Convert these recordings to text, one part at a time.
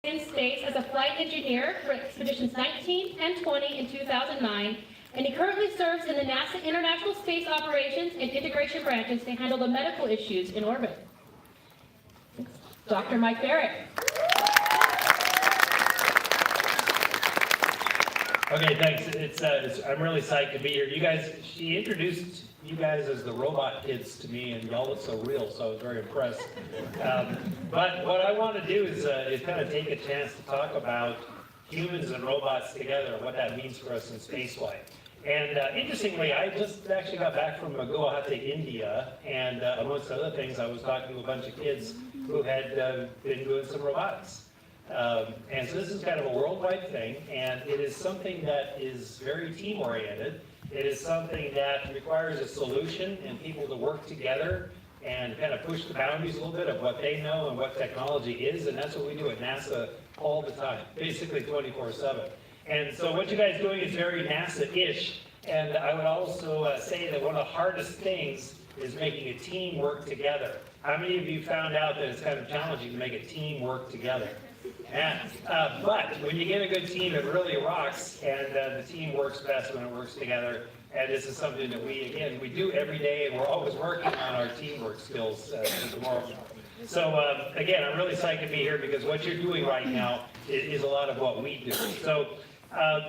in space as a flight engineer for expeditions 19 and 20 in 2009, and he currently serves in the NASA International Space Operations and Integration branches to handle the medical issues in orbit. Dr. Mike Barratt. Okay, thanks. I'm really psyched to be here. She introduced you guys as the robot kids to me, and y'all look so real, so I was very impressed. But what I want to do is kind of take a chance to talk about humans and robots together and what that means for us in spaceflight. And interestingly, I just actually got back from Guwahati, India, and amongst other things, I was talking to a bunch of kids who had been doing some robotics. And so this is kind of a worldwide thing, and it is something that is very team-oriented. It is something that requires a solution and people to work together and kind of push the boundaries a little bit of what they know and what technology is, and that's what we do at NASA all the time, basically 24/7. And so what you guys are doing is very NASA-ish, and I would also say that one of the hardest things is making a team work together. How many of you found out that it's kind of challenging to make a team work together? Yeah. But when you get a good team, it really rocks, and the team works best when it works together. And this is something that we do every day, and we're always working on our teamwork skills tomorrow. So again, I'm really psyched to be here because what you're doing right now is a lot of what we do. So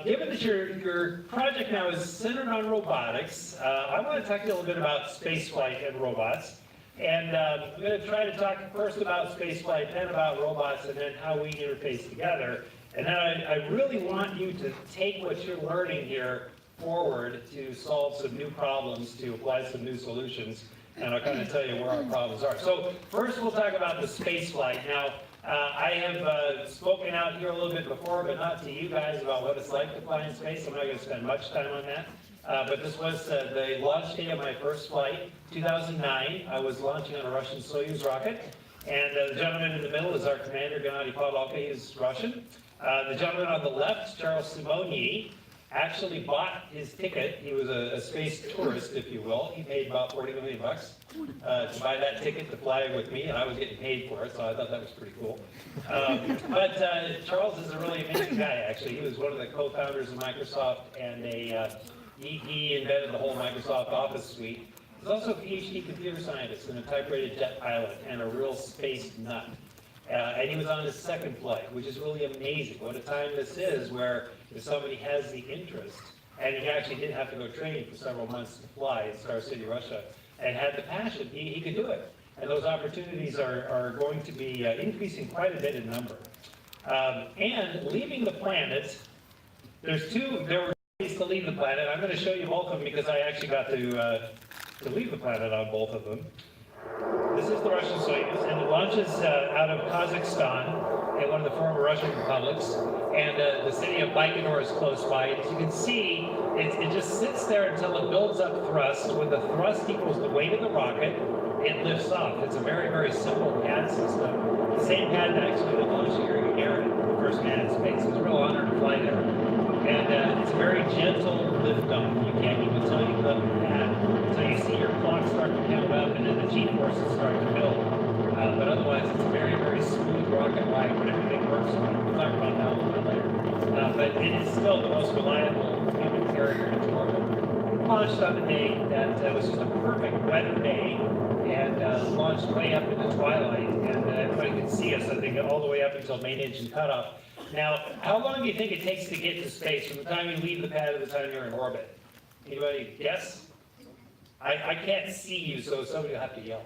given that your project now is centered on robotics, I want to talk to you a little bit about spaceflight and robots. And I'm going to try to talk first about spaceflight, then about robots, and then how we interface together. And then I really want you to take what you're learning here forward to solve some new problems, to apply some new solutions, and I'll kind of tell you where our problems are. So first we'll talk about the spaceflight. Now, I have spoken out here a little bit before, but not to you guys about what it's like to fly in space. I'm not going to spend much time on that. But this was the launch day of my first flight, 2009. I was launching on a Russian Soyuz rocket, and the gentleman in the middle is our commander, Gennady Pavlovsky, is Russian. The gentleman on the left, Charles Simonyi, actually bought his ticket. He was a space tourist, if you will. He paid about $40 million to buy that ticket to fly with me, and I was getting paid for it, so I thought that was pretty cool. But Charles is a really amazing guy, actually. He was one of the co-founders of Microsoft, and he invented the whole Microsoft Office suite. He's also a PhD computer scientist and a type-rated jet pilot and a real space nut. And he was on his second flight, which is really amazing. What a time this is where if somebody has the interest, and he actually did have to go train for several months to fly in Star City, Russia, and had the passion, he could do it. And those opportunities are going to be increasing quite a bit in number. And leaving the planet, there were ways to leave the planet. I'm going to show you both of them because I actually got to leave the planet on both of them. This is the Russian Soyuz, and it launches out of Kazakhstan, in one of the former Russian republics, and the city of Baikonur is close by. And as you can see, it just sits there until it builds up thrust. When the thrust equals the weight of the rocket, it lifts off. It's a very, very simple pad system. The same pad actually that launched Yuri Gagarin, the first man in space. It was a real honor to fly there. And it's a very gentle lift-off. You can't even tell you lift the pad until you see your clock start to count up and then the G-forces start to build. But otherwise, it's a very, very smooth rocket ride when everything works. We'll talk about that a little bit later. But it is still the most reliable human carrier in its orbit. Launched on a day that was just a perfect weather day, and launched way up in the twilight, and everybody could see us, I think, all the way up until main engine cutoff. Now, how long do you think it takes to get to space from the time you leave the pad to the time you're in orbit? Anybody guess? I can't see you, so somebody will have to yell.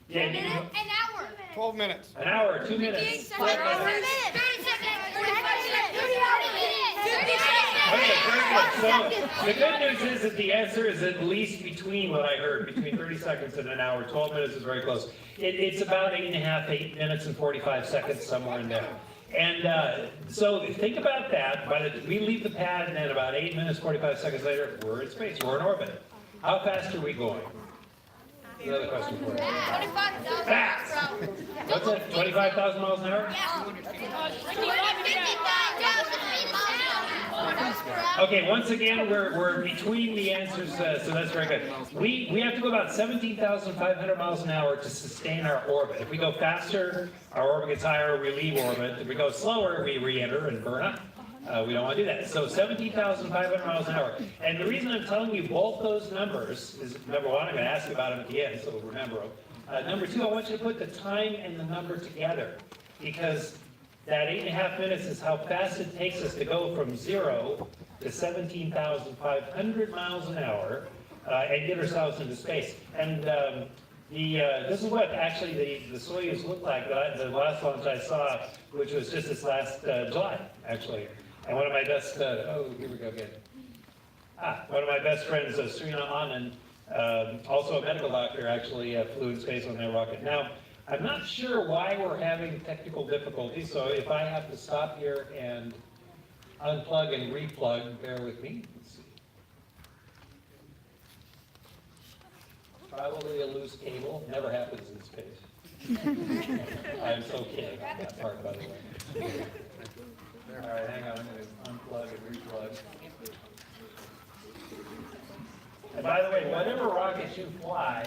Yeah, an hour. 12 minutes. An hour, 2 minutes. 30 seconds. 30 seconds. 45 seconds. Okay, very good. So the good news is that the answer is at least between what I heard, between 30 seconds and an hour. 12 minutes is very close. It's about 8 minutes and 45 seconds, somewhere in there. And so think about that. We leave the pad, and then about 8 minutes, 45 seconds later, we're in space. We're in orbit. How fast are we going? Another question for you. 25,000. Fast. What's that? 25,000 miles an hour? Yeah. 25,000 miles an hour. Okay, once again, we're between the answers, so that's very good. We have to go about 17,500 miles an hour to sustain our orbit. If we go faster, our orbit gets higher, we leave orbit. If we go slower, we re-enter and burn up. We don't want to do that. So 17,500 miles an hour. And the reason I'm telling you both those numbers is, number one, I'm going to ask you about them at the end, so remember them. Number two, I want you to put the time and the number together, because that 8.5 minutes is how fast it takes us to go from 0 to 17,500 miles an hour and get ourselves into space. And this is what actually the Soyuz looked like, the last launch I saw, which was just this last July, actually. And one of my best, oh, here we go again. One of my best friends, Serena Anand, also a medical doctor, actually flew in space on their rocket. Now, I'm not sure why we're having technical difficulties, so if I have to stop here and unplug and replug, bear with me. Let's see. Probably a loose cable, never happens in space. I'm so kidding on that part, by the way. All right, hang on, I'm going to unplug and replug. And by the way, whatever rocket you fly,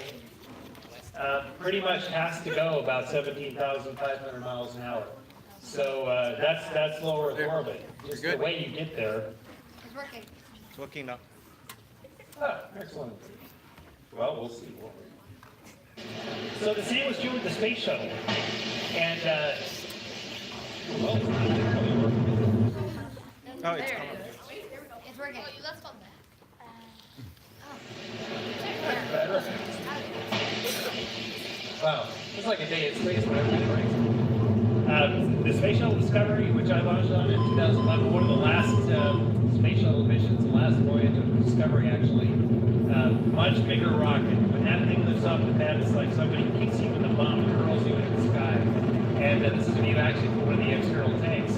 pretty much has to go about 17,500 miles an hour. So that's low Earth orbit. Just the way you get there. It's working. It's working now. Excellent. Well, we'll see. So the same was true with the space shuttle. And, well, it's not really working. Oh, it's There coming. it is. It's working. Oh, that's called that. Better. Wow, it's like a day in space when everything breaks. The Space Shuttle Discovery, which I launched on in 2011, one of the last space shuttle missions, the last voyage of Discovery actually, much bigger rocket. When that thing lifts off the pad, it's like somebody kicks you with a bomb and hurls you into the sky. And this is a view actually from one of the external tanks.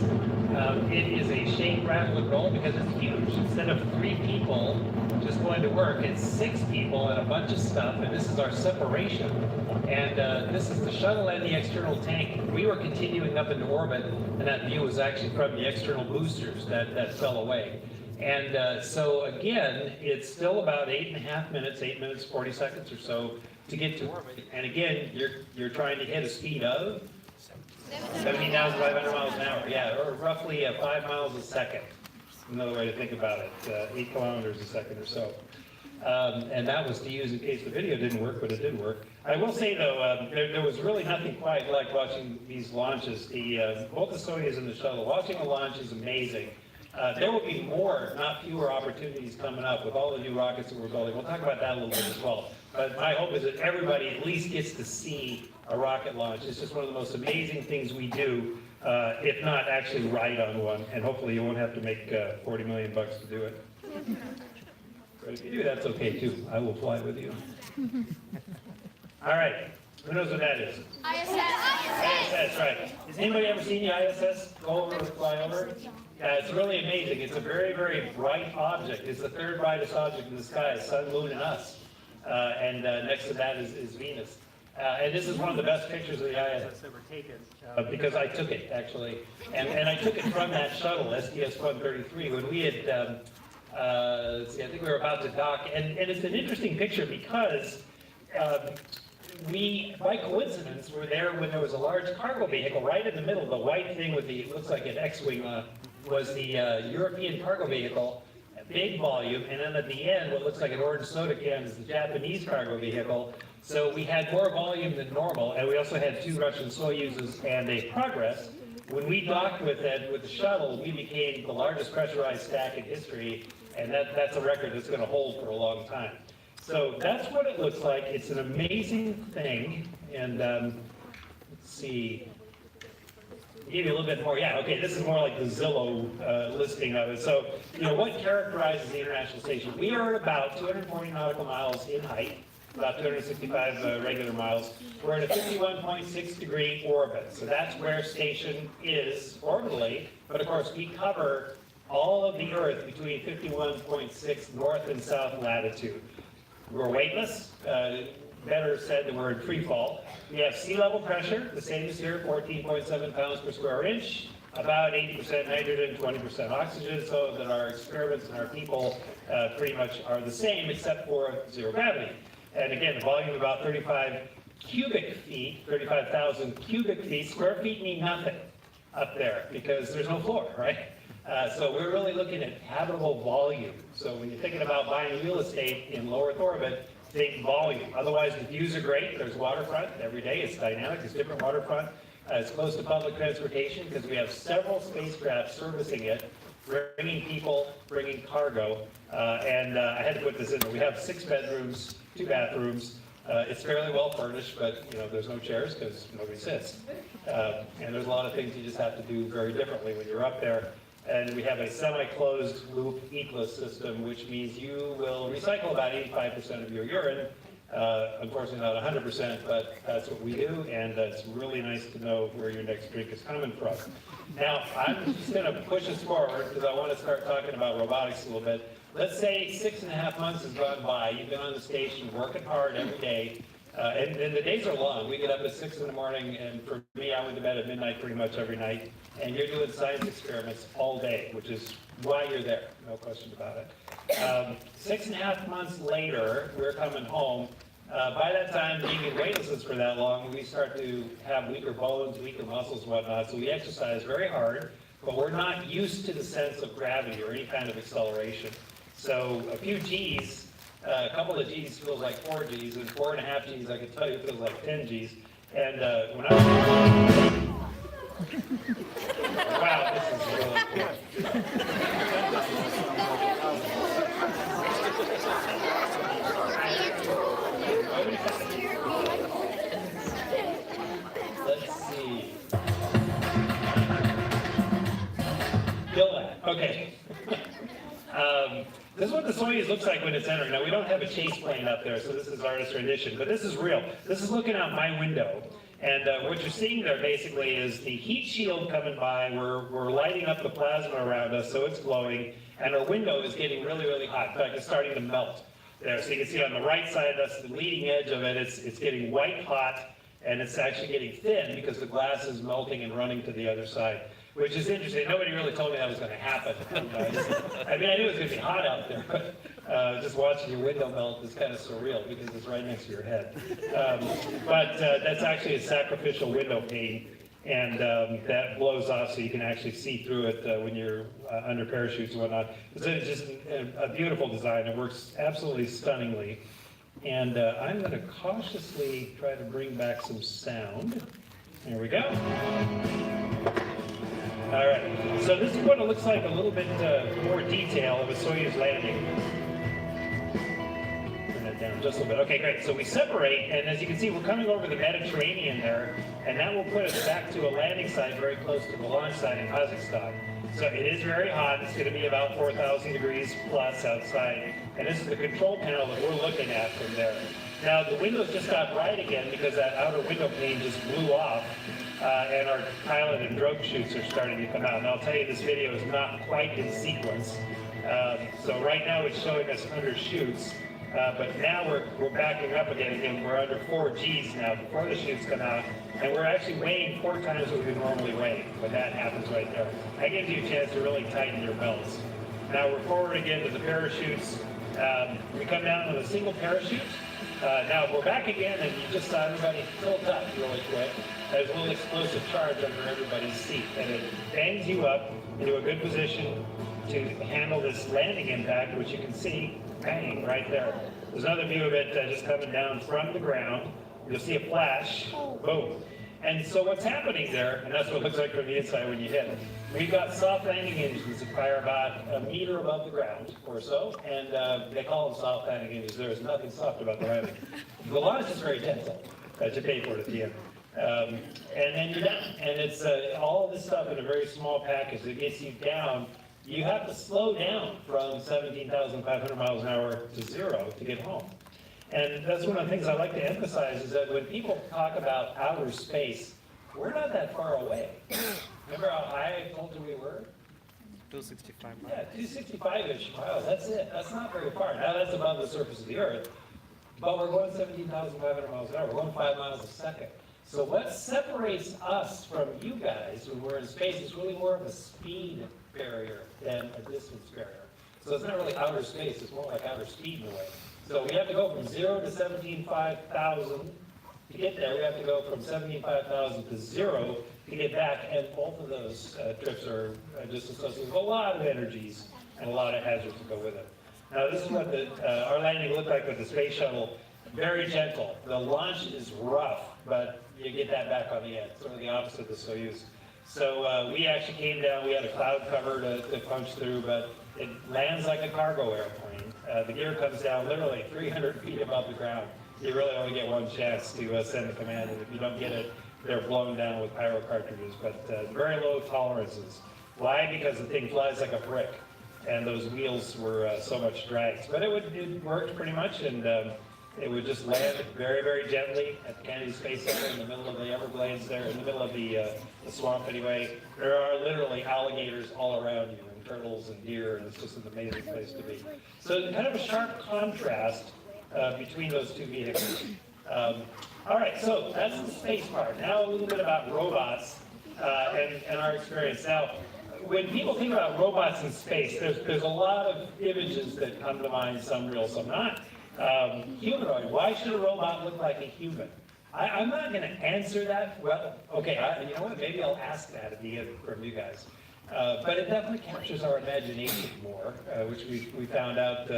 It is a shake, rattle, and roll because it's huge. Instead of 3 people just going to work, it's 6 people and a bunch of stuff, and this is our separation. And this is the shuttle and the external tank. We were continuing up into orbit, and that view was actually from the external boosters that fell away. And so again, it's still about 8.5 minutes, 8 minutes, 40 seconds or so to get to orbit. And again, you're trying to hit a speed of 17,500 miles an hour, yeah, or roughly 5 miles a second. Another way to think about it, 8 kilometers a second or so. And that was to use in case the video didn't work, but it did work. I will say though, there was really nothing quite like watching these launches. Both the Soyuz and the shuttle, watching a launch is amazing. There will be more, not fewer opportunities coming up with all the new rockets that we're building. We'll talk about that a little bit as well. But my hope is that everybody at least gets to see a rocket launch. It's just one of the most amazing things we do, if not actually ride on one. And hopefully you won't have to make $40 million to do it. But if you do, that's okay too. I will fly with you. All right. Who knows what that is? ISS, right. Has anybody ever seen the ISS go over or fly over? Yeah, it's really amazing. It's a very, very bright object. It's the 3rd brightest object in the sky, Sun, Moon, and us. And next to that is Venus. And this is one of the best pictures of the ISS ever taken, because I took it, actually. And I took it from that shuttle, STS-133, when we had, let's see, I think we were about to dock. And it's an interesting picture because we, by coincidence, were there when there was a large cargo vehicle right in the middle. The white thing with the, looks like an X-wing, was the European cargo vehicle, big volume, and then at the end, what looks like an orange soda can is the Japanese cargo vehicle. So we had more volume than normal, and we also had 2 Russian Soyuzes and a Progress. When we docked with the shuttle, we became the largest pressurized stack in history, and that's a record that's going to hold for a long time. So that's what it looks like. It's an amazing thing, and let's see. I'll give you a little bit more. Yeah, okay, this is more like the Zillow listing of it. So, you know, what characterizes the International Station? We are at about 240 nautical miles in height, about 265 regular miles. We're at a 51.6 degree orbit. So that's where station is orbitally. But of course, we cover all of the Earth between 51.6 north and south latitude. We're weightless. Better said that we're in free fall. We have sea level pressure, the same as here, 14.7 pounds per square inch. about 80% nitrogen, 20% oxygen, so that our experiments and our people pretty much are the same except for zero gravity. And again, the volume of about 35 cubic feet, 35,000 cubic feet. Square feet mean nothing up there because there's no floor, right? So we're really looking at habitable volume. So when you're thinking about buying real estate in low Earth orbit, think volume. Otherwise, the views are great. There's waterfront every day. It's dynamic. It's different waterfront. It's close to public transportation because we have several spacecraft servicing it, bringing people, bringing cargo. And I had to put this in there. We have 6 bedrooms, 2 bathrooms. It's fairly well furnished, but there's no chairs because nobody sits. And there's a lot of things you just have to do very differently when you're up there. And we have a semi-closed loop ECLA system, which means you will recycle about 85% of your urine. Unfortunately, not 100%, but that's what we do, and it's really nice to know where your next drink is coming from. Now, I'm just going to push us forward because I want to start talking about robotics a little bit. Let's say 6.5 months has gone by. You've been on the station working hard every day, and the days are long. We get up at 6 in the morning, and for me, I went to bed at midnight pretty much every night, and you're doing science experiments all day, which is why you're there, no question about it. 6.5 months later, we're coming home. By that time, being in weightlessness for that long, we start to have weaker bones, weaker muscles, and whatnot, so we exercise very hard, but we're not used to the sense of gravity or any kind of acceleration. So a few G's, a couple of G's feels like 4 G's, and 4.5 G's, I can tell you, feels like 10 G's. And when I was... Wow, this is really cool. Let's see. Kill that. Okay. This is what the Soyuz looks like when it's entering. Now, we don't have a chase plane up there, so this is artist rendition, but this is real. This is looking out my window. And what you're seeing there basically is the heat shield coming by. We're lighting up the plasma around us, so it's glowing, and our window is getting really, really hot. In fact, it's starting to melt there. So you can see on the right side, that's the leading edge of it. It's getting white hot, and it's actually getting thin because the glass is melting and running to the other side, which is interesting. Nobody really told me that was going to happen. I mean, I knew it was going to be hot out there, but just watching your window melt is kind of surreal because it's right next to your head. But that's actually a sacrificial window pane, and that blows off so you can actually see through it when you're under parachutes and whatnot. It's just a beautiful design. It works absolutely stunningly. And I'm going to cautiously try to bring back some sound. There we go. All right, so this is what it looks like, a little bit more detail of a Soyuz landing. Turn that down just a little bit. Okay, great. So we separate, and as you can see, we're coming over the Mediterranean there, and that will put us back to a landing site very close to the launch site in Kazakhstan. So it is very hot. It's going to be about 4,000 degrees plus outside, and this is the control panel that we're looking at from there. Now, the windows just got bright again because that outer window pane just blew off, and our pilot and drogue chutes are starting to come out. And I'll tell you, this video is not quite in sequence. So right now it's showing us under chutes, but now we're backing up again. We're under 4 Gs now before the chutes come out, and we're actually weighing 4 times what we normally weigh when that happens right there. That gives you a chance to really tighten your belts. Now we're forward again to the parachutes. We come down with a single parachute. Now we're back again, and you just saw everybody tilt up really quick. There's a little explosive charge under everybody's seat, and it bangs you up into a good position to handle this landing impact, which you can see, bang, right there. There's another view of it just coming down from the ground. You'll see a flash, boom. And so what's happening there, and that's what it looks like from the inside when you hit it, we've got soft landing engines that fire about a meter above the ground or so, and they call them soft landing engines. There is nothing soft about the landing. The launch is very tense that you pay for it at the end. And then you're down, and it's all of this stuff in a very small package that gets you down. You have to slow down from 17,500 miles an hour to 0 to get home. And that's one of the things I like to emphasize is that when people talk about outer space, we're not that far away. Remember how high I told you we were? 265 miles. Yeah, 265-ish miles. That's it. That's not very far. Now that's above the surface of the Earth. But we're going 17,500 miles an hour. We're going 5 miles a second. So what separates us from you guys when we're in space is really more of a speed barrier than a distance barrier. So it's not really outer space, it's more like outer speed in a way. So we have to go from 0 to 17,500. To get there, we have to go from 17,500 to 0 to get back, and both of those trips are just associated with a lot of energies and a lot of hazards that go with it. Now, this is what our landing looked like with the space shuttle. Very gentle. The launch is rough, but you get that back on the end. Sort of the opposite of the Soyuz. So we actually came down. We had a cloud cover to punch through, but it lands like a cargo airplane. The gear comes down literally 300 feet above the ground. You really only get one chance to send a command, and if you don't get it, they're blown down with pyro cartridges. But very low tolerances. Why? Because the thing flies like a brick, and those wheels were so much dragged. But it worked pretty much, and it would just land very, very gently at the Kennedy Space Center in the middle of the Everglades there, in the middle of the swamp anyway. There are literally alligators all around you, and turtles and deer, and it's just an amazing place to be. So kind of a sharp contrast between those two vehicles. All right, so that's the space part. Now a little bit about robots and our experience. Now, when people think about robots in space, there's a lot of images that come to mind, some real, some not. Humanoid, why should a robot look like a human? I'm not going to answer that. Well, okay, you know what, maybe I'll ask that at the end from you guys. But it definitely captures our imagination more, which we found out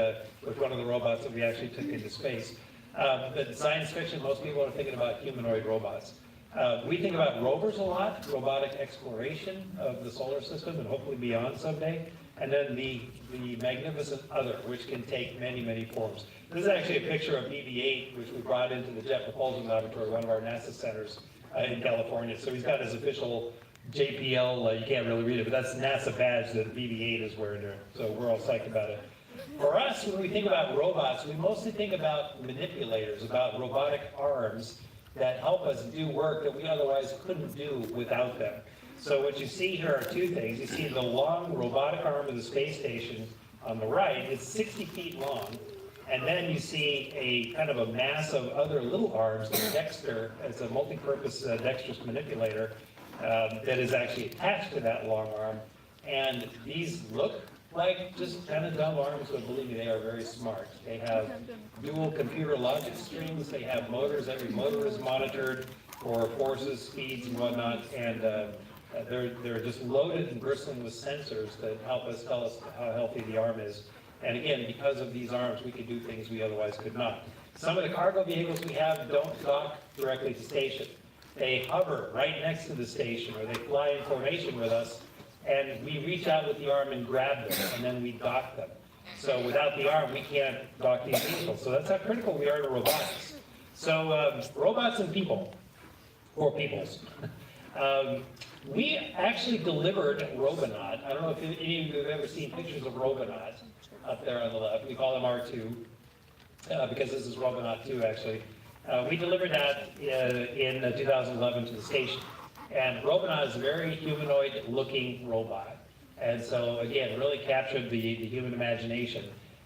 with one of the robots that we actually took into space. But in science fiction, most people are thinking about humanoid robots. We think about rovers a lot, robotic exploration of the solar system and hopefully beyond someday. And then the magnificent other, which can take many, many forms. This is actually a picture of BB-8, which we brought into the Jet Propulsion Laboratory, one of our NASA centers in California. So he's got his official JPL, you can't really read it, but that's the NASA badge that BB-8 is wearing there. So we're all psyched about it. For us, when we think about robots, we mostly think about manipulators, about robotic arms that help us do work that we otherwise couldn't do without them. So what you see here are two things. You see the long robotic arm of the space station on the right. It's 60 feet long. And then you see a kind of a mass of other little arms, the Dexter, as a multi-purpose dexterous manipulator that is actually attached to that long arm. And these look like just kind of dumb arms, but believe me, they are very smart. They have dual computer logic strings. They have motors. Every motor is monitored for forces, speeds, and whatnot. And they're just loaded and bristling with sensors that help us tell us how healthy the arm is. And again, because of these arms, we can do things we otherwise could not. Some of the cargo vehicles we have don't dock directly to station. They hover right next to the station, or they fly in formation with us, and we reach out with the arm and grab them, and then we dock them. So without the arm, we can't dock these vehicles. So that's how critical we are to robotics. So robots and people, or peoples. We actually delivered Robonaut. I don't know if any of you have ever seen pictures of Robonaut up there on the left. We call them R2, because this is Robonaut 2, actually. We delivered that in 2011 to the station. And Robonaut is a very humanoid-looking robot. And so, again, really captured the human imagination.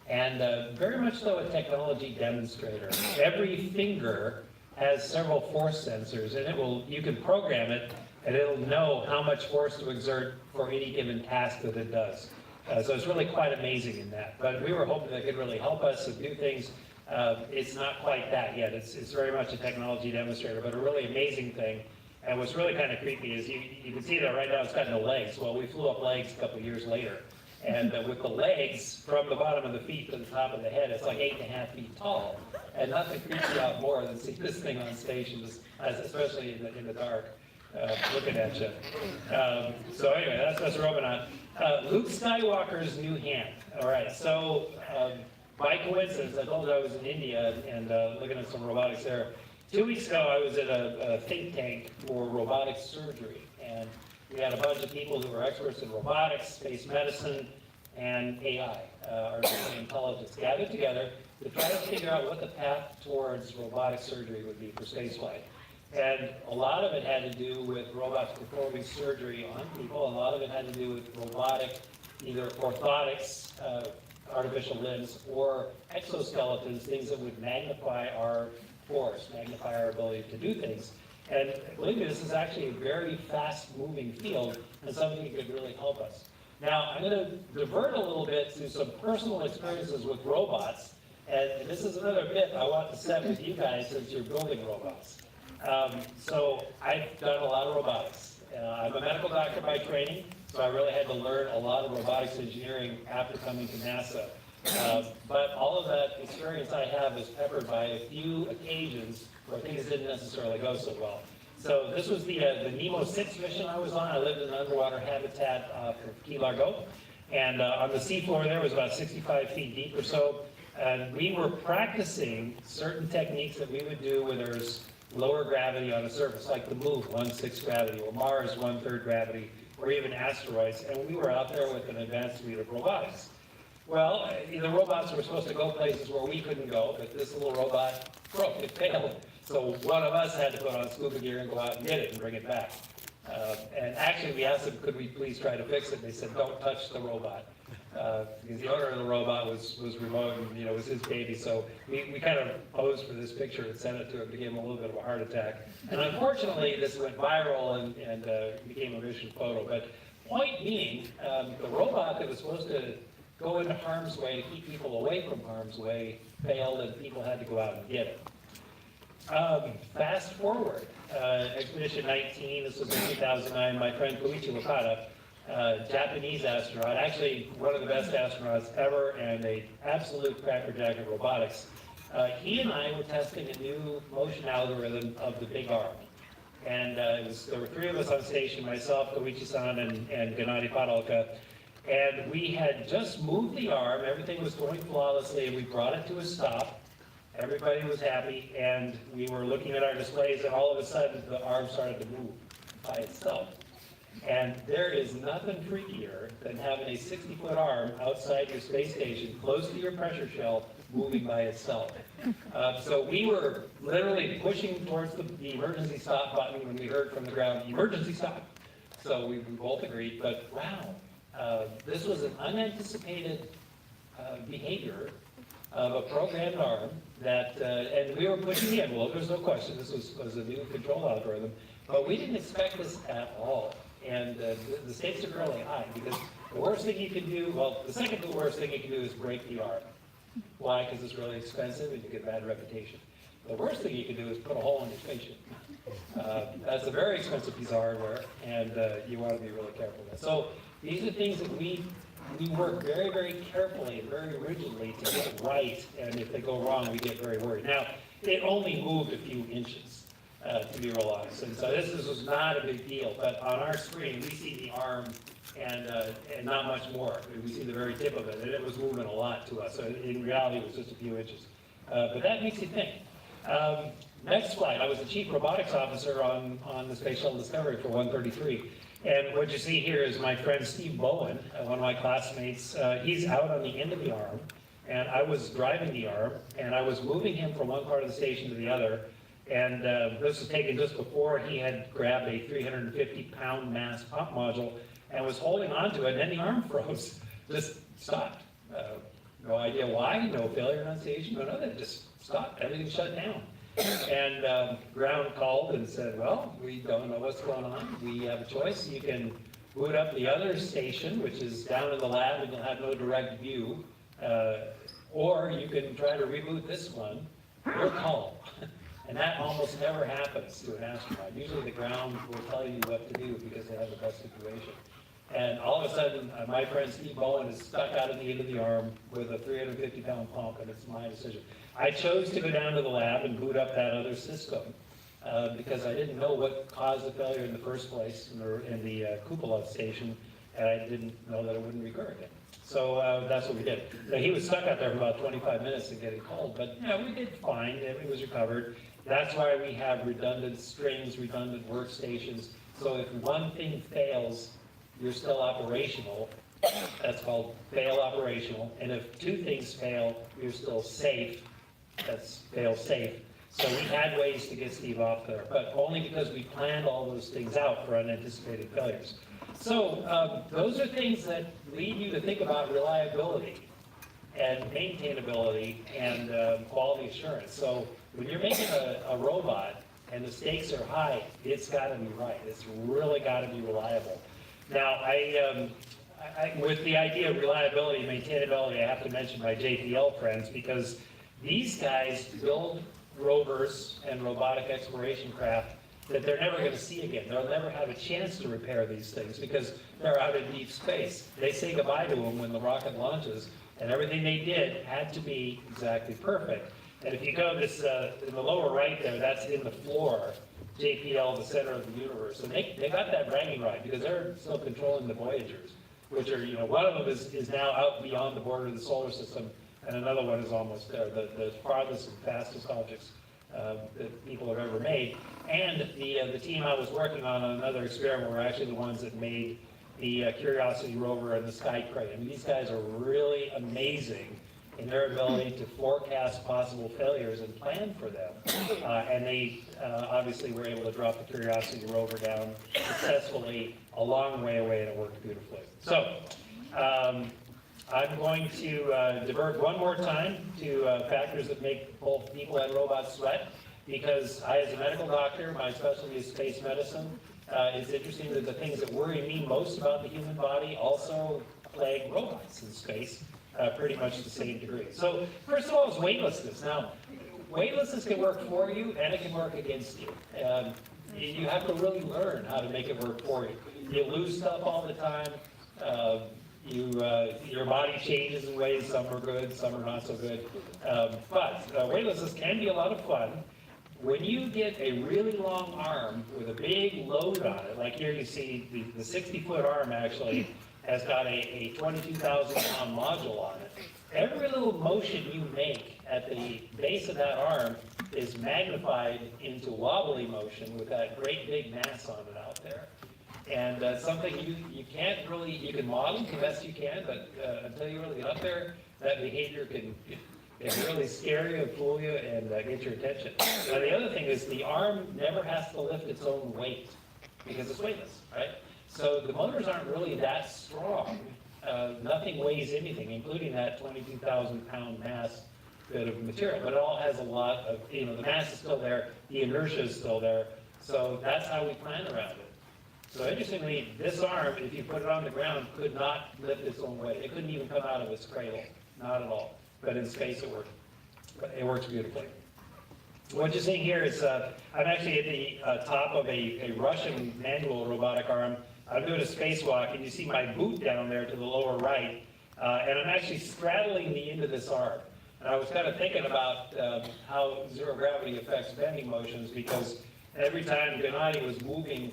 And very much so a technology demonstrator. Every finger has several force sensors, and you can program it, and it'll know how much force to exert for any given task that it does. So it's really quite amazing in that. But we were hoping that it could really help us and do things. It's not quite that yet. It's very much a technology demonstrator, but a really amazing thing. And what's really kind of creepy is you can see that right now it's got no legs. Well, we flew up legs a couple years later. And with the legs from the bottom of the feet to the top of the head, it's like 8.5 feet tall. And nothing creeps you out more than seeing this thing on station, especially in the dark, looking at you. So anyway, that's Robonaut. Luke Skywalker's new hand. All right, so by coincidence, I told you I was in India and looking at some robotics there. 2 weeks ago, I was at a think tank for robotic surgery, and we had a bunch of people who were experts in robotics, space medicine, and AI, artificial intelligence, gathered together to try to figure out what the path towards robotic surgery would be for spaceflight. And a lot of it had to do with robots performing surgery on people. A lot of it had to do with robotic, either orthotics, artificial limbs, or exoskeletons, things that would magnify our force, magnify our ability to do things. And believe me, this is actually a very fast-moving field and something that could really help us. Now, I'm going to divert a little bit to some personal experiences with robots, and this is another bit I want to set with you guys since you're building robots. So I've done a lot of robotics. I'm a medical doctor by training, so I really had to learn a lot of robotics engineering after coming to NASA. But all of that experience I have is peppered by a few occasions where things didn't necessarily go so well. So this was the Nemo 6 mission I was on. I lived in an underwater habitat for Key Largo. And on the seafloor there was about 65 feet deep or so. And we were practicing certain techniques that we would do where there's lower gravity on the surface, like the Moon, 1/6 gravity, or Mars, 1/3 gravity, or even asteroids. And we were out there with an advanced suite of robotics. Well, the robots were supposed to go places where we couldn't go, but this little robot broke, it failed. So one of us had to put on scuba gear and go out and get it and bring it back. And actually, we asked them, could we please try to fix it? And they said, don't touch the robot. Because the owner of the robot was remote and, it was his baby. So we kind of posed for this picture and sent it to him to give him a little bit of a heart attack. And unfortunately, this went viral and became a mission photo. But point being, the robot that was supposed to go into harm's way to keep people away from harm's way failed, and people had to go out and get it. Fast forward, Expedition 19, this was in 2009, my friend Koichi Wakata, Japanese astronaut, actually one of the best astronauts ever, and an absolute crackerjack of robotics. He and I were testing a new motion algorithm of the big arm. And there were three of us on station, myself, Koichi-san, and Gennady Padalka. And we had just moved the arm, everything was going flawlessly, and we brought it to a stop. Everybody was happy, and we were looking at our displays, and all of a sudden, the arm started to move by itself. And there is nothing freakier than having a 60-foot arm outside your space station, close to your pressure shell, moving by itself. So we were literally pushing towards the emergency stop button when we heard from the ground, emergency stop. So we both agreed, but wow. This was an unanticipated behavior of a programmed arm that, and we were pushing the envelope, there's no question, this was a new control algorithm, but we didn't expect this at all. And the stakes are really high, because the worst thing you can do, well, the second to the worst thing you can do is break the arm. Why? Because it's really expensive and you get a bad reputation. The worst thing you can do is put a hole in your spaceship. That's a very expensive piece of hardware, and you want to be really careful with it. So these are things that we work very, very carefully and very rigidly to get right, and if they go wrong, we get very worried. Now, it only moved a few inches, to be real honest, and so this was not a big deal, but on our screen, we see the arm and not much more. We see the very tip of it, and it was moving a lot to us, so in reality, it was just a few inches. But that makes you think. Next flight, I was the chief robotics officer on the Space Shuttle Discovery for 133. And what you see here is my friend Steve Bowen, one of my classmates. He's out on the end of the arm, and I was driving the arm, and I was moving him from one part of the station to the other. And this was taken just before he had grabbed a 350-pound mass pump module and was holding onto it, and then the arm froze, just stopped. No idea why, no failure on station, no nothing, just stopped, everything shut down. And ground called and said, well, we don't know what's going on. We have a choice. You can boot up the other station, which is down in the lab, and you'll have no direct view. Or you can try to reboot this one. Your call. And that almost never happens to an astronaut. Usually the ground will tell you what to do because they have the best situation. And all of a sudden, my friend Steve Bowen is stuck out at the end of the arm with a 350-pound pump, and it's my decision. I chose to go down to the lab and boot up that other system because I didn't know what caused the failure in the first place in the cupola station, and I didn't know that it wouldn't recur again. So that's what we did. Now, he was stuck out there for about 25 minutes and getting cold, but we did fine. Everything was recovered. That's why we have redundant strings, redundant workstations. So if one thing fails, you're still operational. That's called fail operational. And if two things fail, you're still safe. That's fail safe. So we had ways to get Steve off there, but only because we planned all those things out for unanticipated failures. So those are things that lead you to think about reliability and maintainability and quality assurance. So when you're making a robot, and the stakes are high, it's got to be right. It's really got to be reliable. Now, with the idea of reliability and maintainability, I have to mention my JPL friends, because these guys build rovers and robotic exploration craft that they're never going to see again. They'll never have a chance to repair these things because they're out in deep space. They say goodbye to them when the rocket launches, and everything they did had to be exactly perfect. And if you go this in the lower right there, that's in the floor, JPL, the center of the universe. And they got that bragging right because they're still controlling the Voyagers, which are, one of them is now out beyond the border of the solar system, and another one is almost there, the farthest and fastest objects that people have ever made. And the team I was working on another experiment were actually the ones that made the Curiosity rover and the Sky Crane. I mean, these guys are really amazing in their ability to forecast possible failures and plan for them. And they obviously were able to drop the Curiosity rover down successfully a long way away, and it worked beautifully. So I'm going to divert one more time to factors that make both people and robots sweat, because I, as a medical doctor, my specialty is space medicine. It's interesting that the things that worry me most about the human body also plague robots in space, pretty much to the same degree. So first of all is weightlessness. Now, weightlessness can work for you and it can work against you. You have to really learn how to make it work for you. You lose stuff all the time. Your body changes in ways, some are good, some are not so good. But weightlessness can be a lot of fun. When you get a really long arm with a big load on it, like here you see the 60-foot arm actually has got a 22,000-pound module on it. Every little motion you make at the base of that arm is magnified into wobbly motion with that great big mass on it out there. And something you can't really, you can model the best you can, but until you really get up there, that behavior can really scare you and fool you and get your attention. Now the other thing is the arm never has to lift its own weight because it's weightless, right? So the motors aren't really that strong. Nothing weighs anything, including that 22,000-pound mass bit of material. But it all has a lot of, the mass is still there, the inertia is still there. So that's how we plan around it. So interestingly, this arm, if you put it on the ground, could not lift its own weight. It couldn't even come out of its cradle, not at all. But in space it worked. It works beautififully. What you're seeing here is, I'm actually at the top of a Russian manual robotic arm. I'm doing a spacewalk, and you see my boot down there to the lower right, and I'm actually straddling the end of this arm. And I was kind of thinking about how zero gravity affects bending motions, because every time Gennady was moving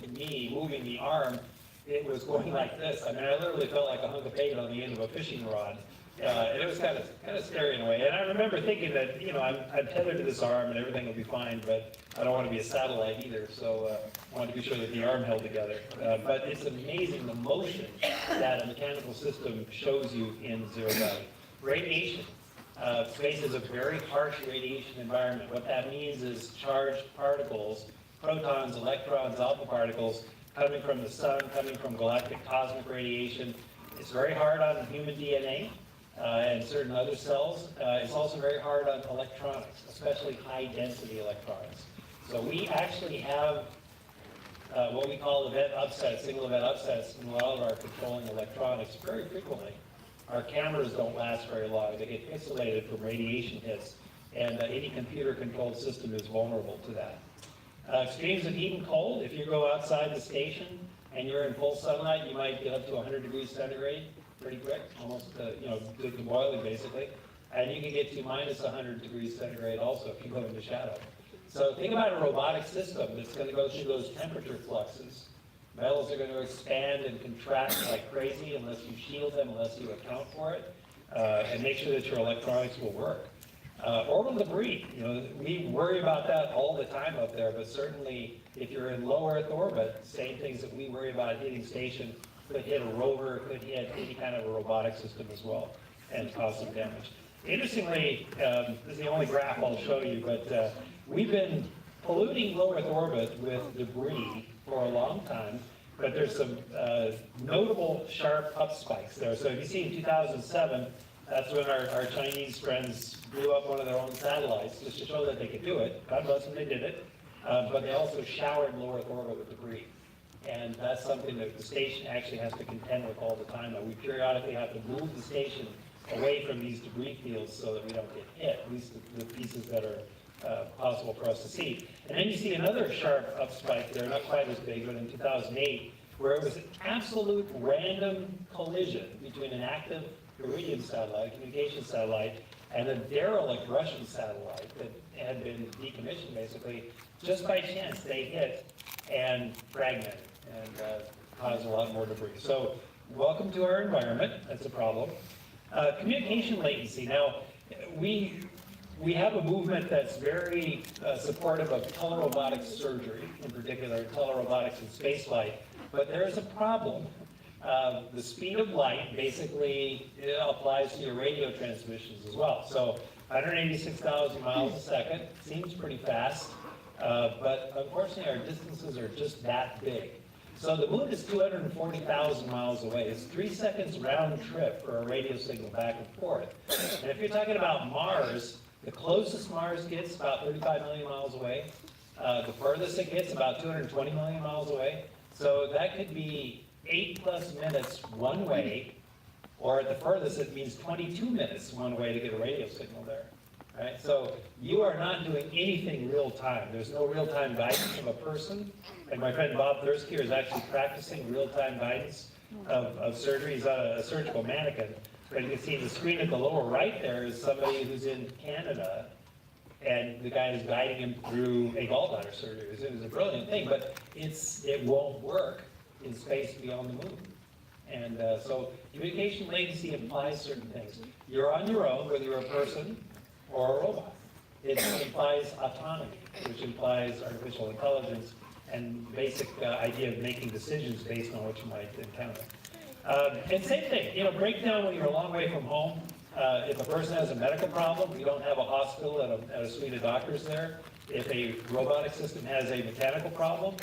the arm, it was going like this. I mean, I literally felt like a hunk of bait on the end of a fishing rod. And it was kind of scary in a way. And I remember thinking that, I'm tethered to this arm and everything will be fine, but I don't want to be a satellite either, so I wanted to be sure that the arm held together. But it's amazing the motion that a mechanical system shows you in zero gravity. Radiation. Space is a very harsh radiation environment. What that means is charged particles, protons, electrons, alpha particles, coming from the sun, coming from galactic cosmic radiation. It's very hard on human DNA. And certain other cells. It's also very hard on electronics, especially high-density electronics. So we actually have what we call event upsets, single event upsets in a lot of our controlling electronics very frequently. Our cameras don't last very long. They get pixelated from radiation hits, and any computer-controlled system is vulnerable to that. Extremes of heat and cold. If you go outside the station and you're in full sunlight, you might get up to 100 degrees centigrade. Pretty quick, almost, good to boiling basically. And you can get to minus 100 degrees centigrade also if you go into shadow. So think about a robotic system that's going to go through those temperature fluxes. Metals are going to expand and contract like crazy unless you shield them, unless you account for it, and make sure that your electronics will work. Orbital debris, we worry about that all the time up there, but certainly if you're in low Earth orbit, same things that we worry about hitting station, could hit a rover, could hit any kind of a robotic system as well, and cause some damage. Interestingly, this is the only graph I'll show you, but we've been polluting low Earth orbit with debris for a long time, but there's some notable sharp up spikes there. So if you see in 2007, that's when our Chinese friends blew up one of their own satellites just to show that they could do it. God bless them, they did it. but they also shower in low Earth orbit with debris. And that's something that the station actually has to contend with all the time. We periodically have to move the station away from these debris fields so that we don't get hit, at least the pieces that are possible for us to see. And then you see another sharp up spike there, not quite as big, but in 2008, where it was an absolute random collision between an active Iridium satellite, communication satellite, and a derelict Russian satellite that had been decommissioned basically. Just by chance, they hit and fragmented and caused a lot more debris. So welcome to our environment. That's a problem. Communication latency. Now, we have a movement that's very supportive of telerobotic surgery, in particular telerobotics and spaceflight, but there is a problem. The speed of light basically applies to your radio transmissions as well. So 186,000 miles a second seems pretty fast, but unfortunately our distances are just that big. So the moon is 240,000 miles away. It's 3 seconds round trip for a radio signal back and forth. And if you're talking about Mars, the closest Mars gets about 35 million miles away. The furthest it gets about 220 million miles away. So that could be 8+ minutes one way, or at the furthest it means 22 minutes one way to get a radio signal there. Right? So you are not doing anything real time. There's no real time guidance of a person. And my friend Bob Thursky is actually practicing real time guidance of surgery. He's on a surgical mannequin. But you can see the screen at the lower right there is somebody who's in Canada, and the guy is guiding him through a gallbladder surgery. It was a brilliant thing, but it won't work in space beyond the moon. And so communication latency implies certain things. You're on your own, whether you're a person or a robot. It implies autonomy, which implies artificial intelligence and basic idea of making decisions based on what you might encounter. And same thing, breakdown when you're a long way from home. If a person has a medical problem, you don't have a hospital and a suite of doctors there. If a robotic system has a mechanical problem,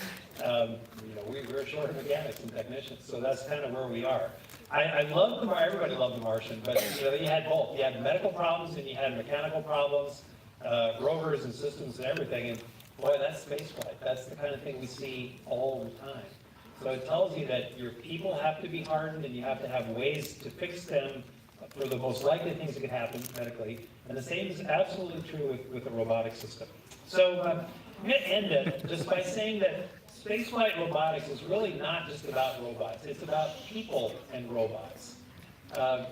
we're short of mechanics and technicians, so that's kind of where we are. I love everybody loved The Martian, but you had both. You had medical problems and you had mechanical problems, rovers and systems and everything, and boy, that's spaceflight. That's the kind of thing we see all the time. So it tells you that your people have to be hardened and you have to have ways to fix them for the most likely things that could happen medically. And the same is absolutely true with the robotic system. So I'm going to end it just by saying that spaceflight robotics is really not just about robots. It's about people and robots.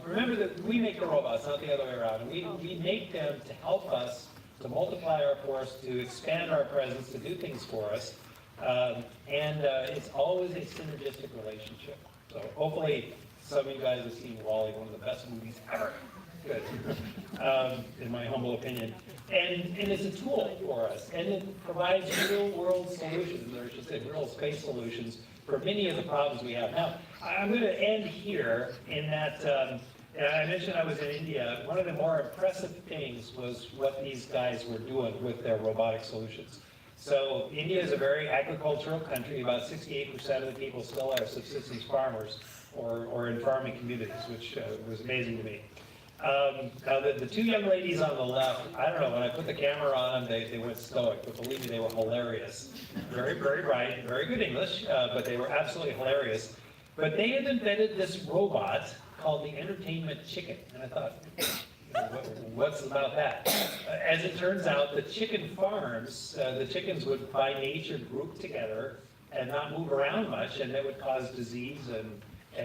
Remember that we make the robots, not the other way around. We make them to help us, to multiply our force, to expand our presence, to do things for us. And it's always a synergistic relationship. So hopefully some of you guys have seen WALL-E, one of the best movies ever. Good, in my humble opinion. And it's a tool for us, and it provides real-world solutions, or I should say real space solutions, for many of the problems we have. Now, I'm going to end here in that, I mentioned I was in India. One of the more impressive things was what these guys were doing with their robotic solutions. So India is a very agricultural country. About 68% of the people still are subsistence farmers or in farming communities, which was amazing to me. Now, the two young ladies on the left, I don't know, when I put the camera on them, they went stoic, but believe me, they were hilarious. Very, very bright, very good English, but they were absolutely hilarious. But they had invented this robot called the entertainment chicken, and I thought, what's about that? As it turns out, the chicken farms, the chickens would by nature group together and not move around much, and that would cause disease and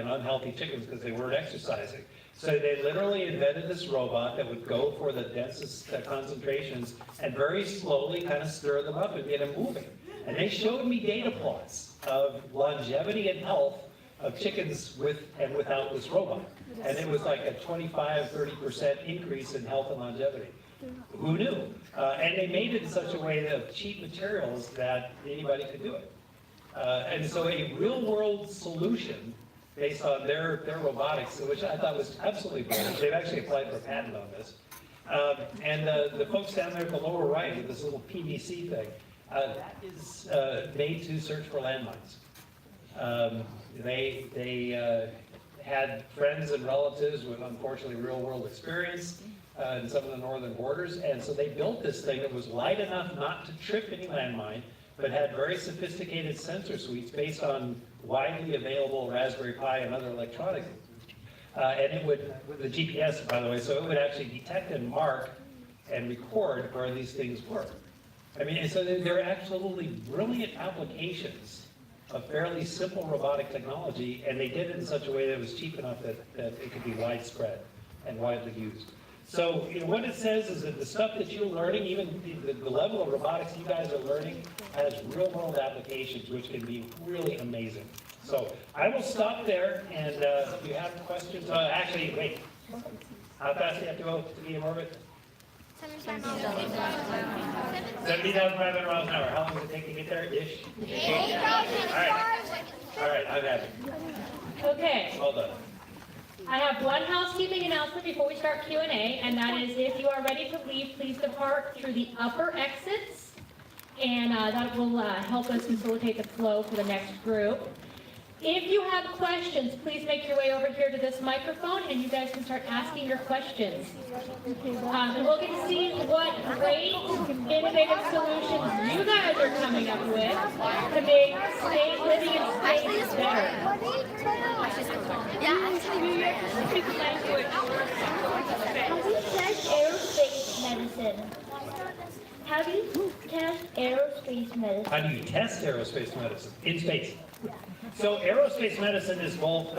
unhealthy chickens because they weren't exercising. So they literally invented this robot that would go for the densest concentrations and very slowly kind of stir them up and get them moving. And they showed me data plots of longevity and health of chickens with and without this robot. And it was like a 25-30% increase in health and longevity. Who knew? And they made it in such a way of cheap materials that anybody could do it. And so a real-world solution based on their robotics, which I thought was absolutely brilliant. They've actually applied for a patent on this. And the folks down there at the lower right with this little PVC thing, that is made to search for landmines. They had friends and relatives with unfortunately real-world experience. in some of the northern borders. And so they built this thing that was light enough not to trip any landmine, but had very sophisticated sensor suites based on widely available Raspberry Pi and other electronics. And it would, with the GPS, by the way, so it would actually detect and mark and record where these things were. I mean, and so they're absolutely brilliant applications of fairly simple robotic technology, and they did it in such a way that was cheap enough that it could be widespread and widely used. So what it says is that the stuff that you're learning, even the level of robotics you guys are learning, has real-world applications, which can be really amazing. So I will stop there, and if you have questions, actually, wait. How fast do you have to go to be in orbit? 70,500 miles an hour. How long does it take to get there, ish? 8,000. All right, I'm happy. Okay, Well done. I have one housekeeping announcement before we start Q&A, and that is if you are ready to leave, please depart through the upper exits, and that will help us facilitate the flow for the next group. If you have questions, please make your way over here to this microphone, and you guys can start asking your questions. And we'll get to see what great, innovative solutions you guys are coming up with to make living in space better. How do you test aerospace medicine? How do you test aerospace medicine in space? So aerospace medicine is both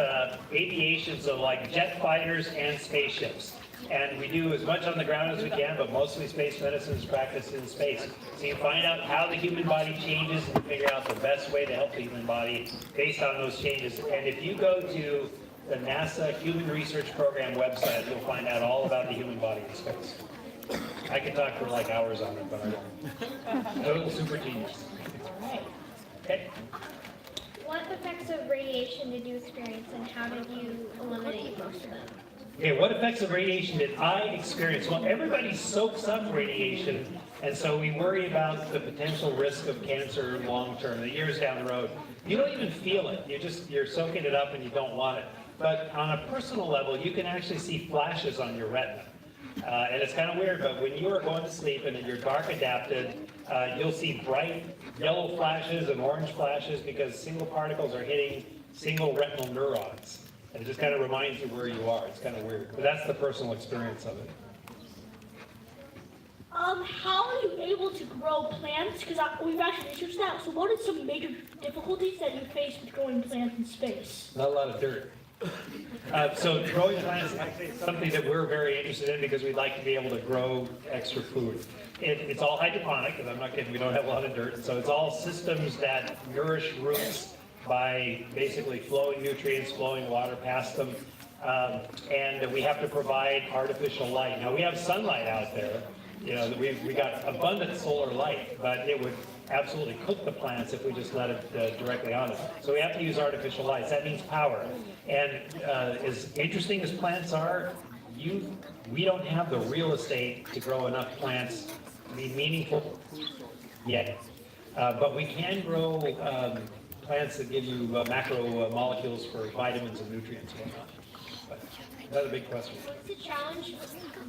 aviation, so like jet fighters and spaceships. And we do as much on the ground as we can, but mostly space medicine is practiced in space. So you find out how the human body changes and figure out the best way to help the human body based on those changes. And if you go to the NASA Human Research Program website, you'll find out all about the human body in space. I could talk for like hours on it, but I won't. Total super genius. Okay. What effects of radiation did you experience and how did you eliminate most of them? Okay, what effects of radiation did I experience? Well, everybody soaks up radiation, and so we worry about the potential risk of cancer long term, the years down the road. You don't even feel it. You're soaking it up and you don't want it. But on a personal level, you can actually see flashes on your retina. And it's kind of weird, but when you are going to sleep and you're dark adapted, you'll see bright yellow flashes and orange flashes because single particles are hitting single retinal neurons. And it just kind of reminds you where you are. It's kind of weird, but that's the personal experience of it. How are you able to grow plants? Because we've actually researched that. So what are some major difficulties that you face with growing plants in space? Not a lot of dirt. So growing plants is actually something that we're very interested in because we'd like to be able to grow extra food. It's all hydroponic, because I'm not kidding, we don't have a lot of dirt. So it's all systems that nourish roots by basically flowing nutrients, flowing water past them. And we have to provide artificial light. Now we have sunlight out there. You know, we got abundant solar light, but it would absolutely cook the plants if we just let it directly on it. So we have to use artificial lights. That means power. And as interesting as plants are, we don't have the real estate to grow enough plants to be meaningful yet. But we can grow plants that give you macro molecules for vitamins and nutrients and whatnot. But another big question. What's the challenge?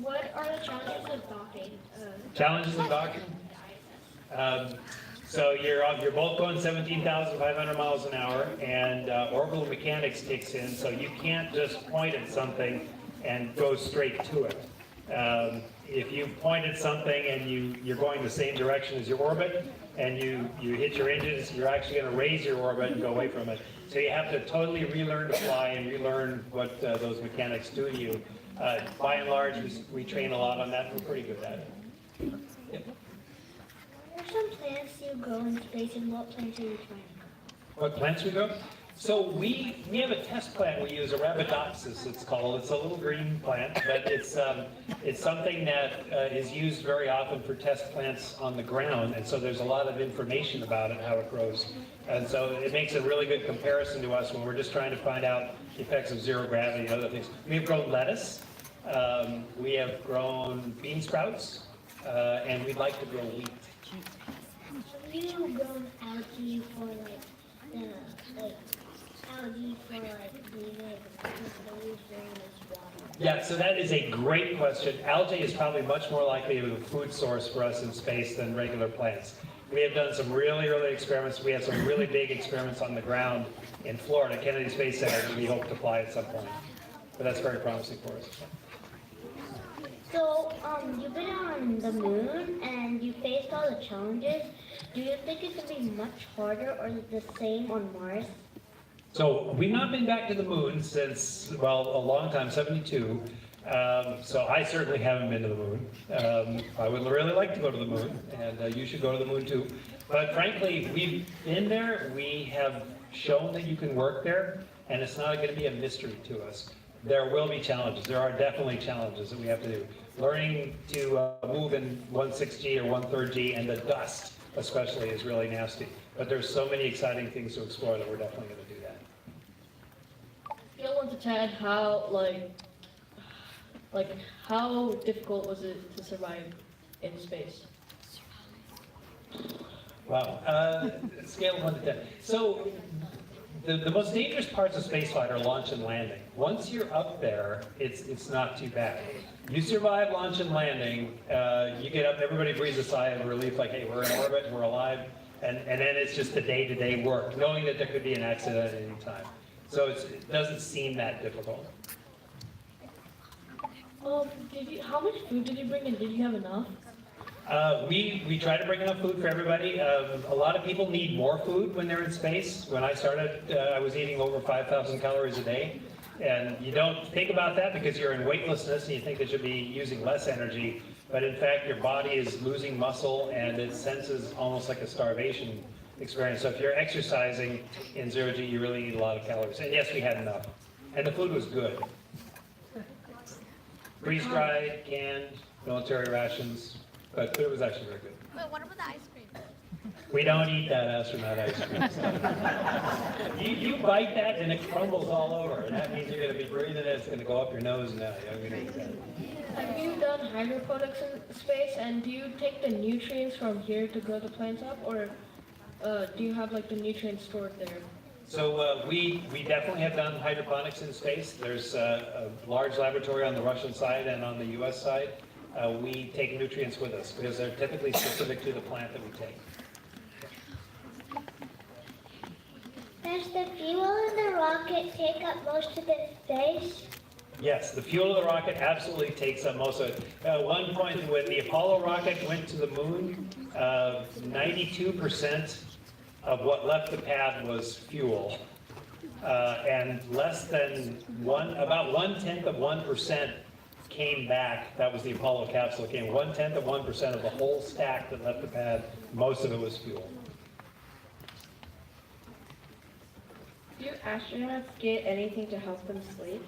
What are the challenges of docking? Challenges of docking? So you're both going 17,500 miles an hour, and orbital mechanics kicks in, so you can't just point at something and go straight to it. If you point at something and you're going the same direction as your orbit, and you hit your engines, you're actually going to raise your orbit and go away from it. So you have to totally relearn to fly and relearn what those mechanics do to you. By and large, we train a lot on that. We're pretty good at it. Yep. What are some plants you grow in space and what plants are you trying? What plants we grow? So we have a test plant we use, a Arabidopsis it's called. It's a little green plant, but it's something that is used very often for test plants on the ground, and so there's a lot of information about it, how it grows. And so it makes a really good comparison to us when we're just trying to find out the effects of zero gravity and other things. We've grown lettuce, we have grown bean sprouts, and we'd like to grow wheat. Have you grown algae for like algae for being able to live during this water? Yeah, so that is a great question. Algae is probably much more likely a food source for us in space than regular plants. We have done some really early experiments. We have some really big experiments on the ground in Florida, Kennedy Space Center, that we hope to fly at some point. But that's very promising for us. So, you've been on the moon and you faced all the challenges. Do you think it's going to be much harder or the same on Mars? So we've not been back to the moon since, well, a long time, 72. So I certainly haven't been to the moon. I would really like to go to the moon, and you should go to the moon too. But frankly, we've been there. We have shown that you can work there, and it's not going to be a mystery to us. There will be challenges. There are definitely challenges that we have to do. Learning to move in 1/6G or 1/3 G, and the dust especially is really nasty. But there's so many exciting things to explore that we're definitely going to do that. Scale 1 to 10, how how difficult was it to survive in space? Wow. Scale of 1 to 10. So the most dangerous parts of spaceflight are launch and landing. Once you're up there, it's not too bad. You survive launch and landing, you get up, everybody breathes a sigh of relief, like, hey, we're in orbit, we're alive, and then it's just the day-to-day work, knowing that there could be an accident at any time. So it doesn't seem that difficult. How much food did you bring and did you have enough? We try to bring enough food for everybody. A lot of people need more food when they're in space. When I started, I was eating over 5,000 calories a day. And you don't think about that because you're in weightlessness and you think that you'll be using less energy. But in fact, your body is losing muscle and it senses almost like a starvation experience. So if you're exercising in 0G, you really need a lot of calories. And yes, we had enough. And the food was good. Freeze-dried, canned, military rations. But it was actually very good. Wait, what about the ice cream? We don't eat that astronaut ice cream stuff. You bite that and it crumbles all over. And that means you're going to be breathing it. It's going to go up your nose and out. You're going to eat that. Have you done hydroponics in space, and do you take the nutrients from here to grow the plants up, or do you have like the nutrients stored there? So we definitely have done hydroponics in space. There's a large laboratory on the Russian side and on the U.S. side. We take nutrients with us because they're typically specific to the plant that we take. Does the fuel in the rocket take up most of the space? Yes, the fuel of the rocket absolutely takes up most of it. At one point when the Apollo rocket went to the moon, 92% of what left the pad was fuel. And less than about 1/10 of 1% came back. That was the Apollo capsule. It came 1/10 of 1% of the whole stack that left the pad. Most of it was fuel. Do astronauts get anything to help them sleep?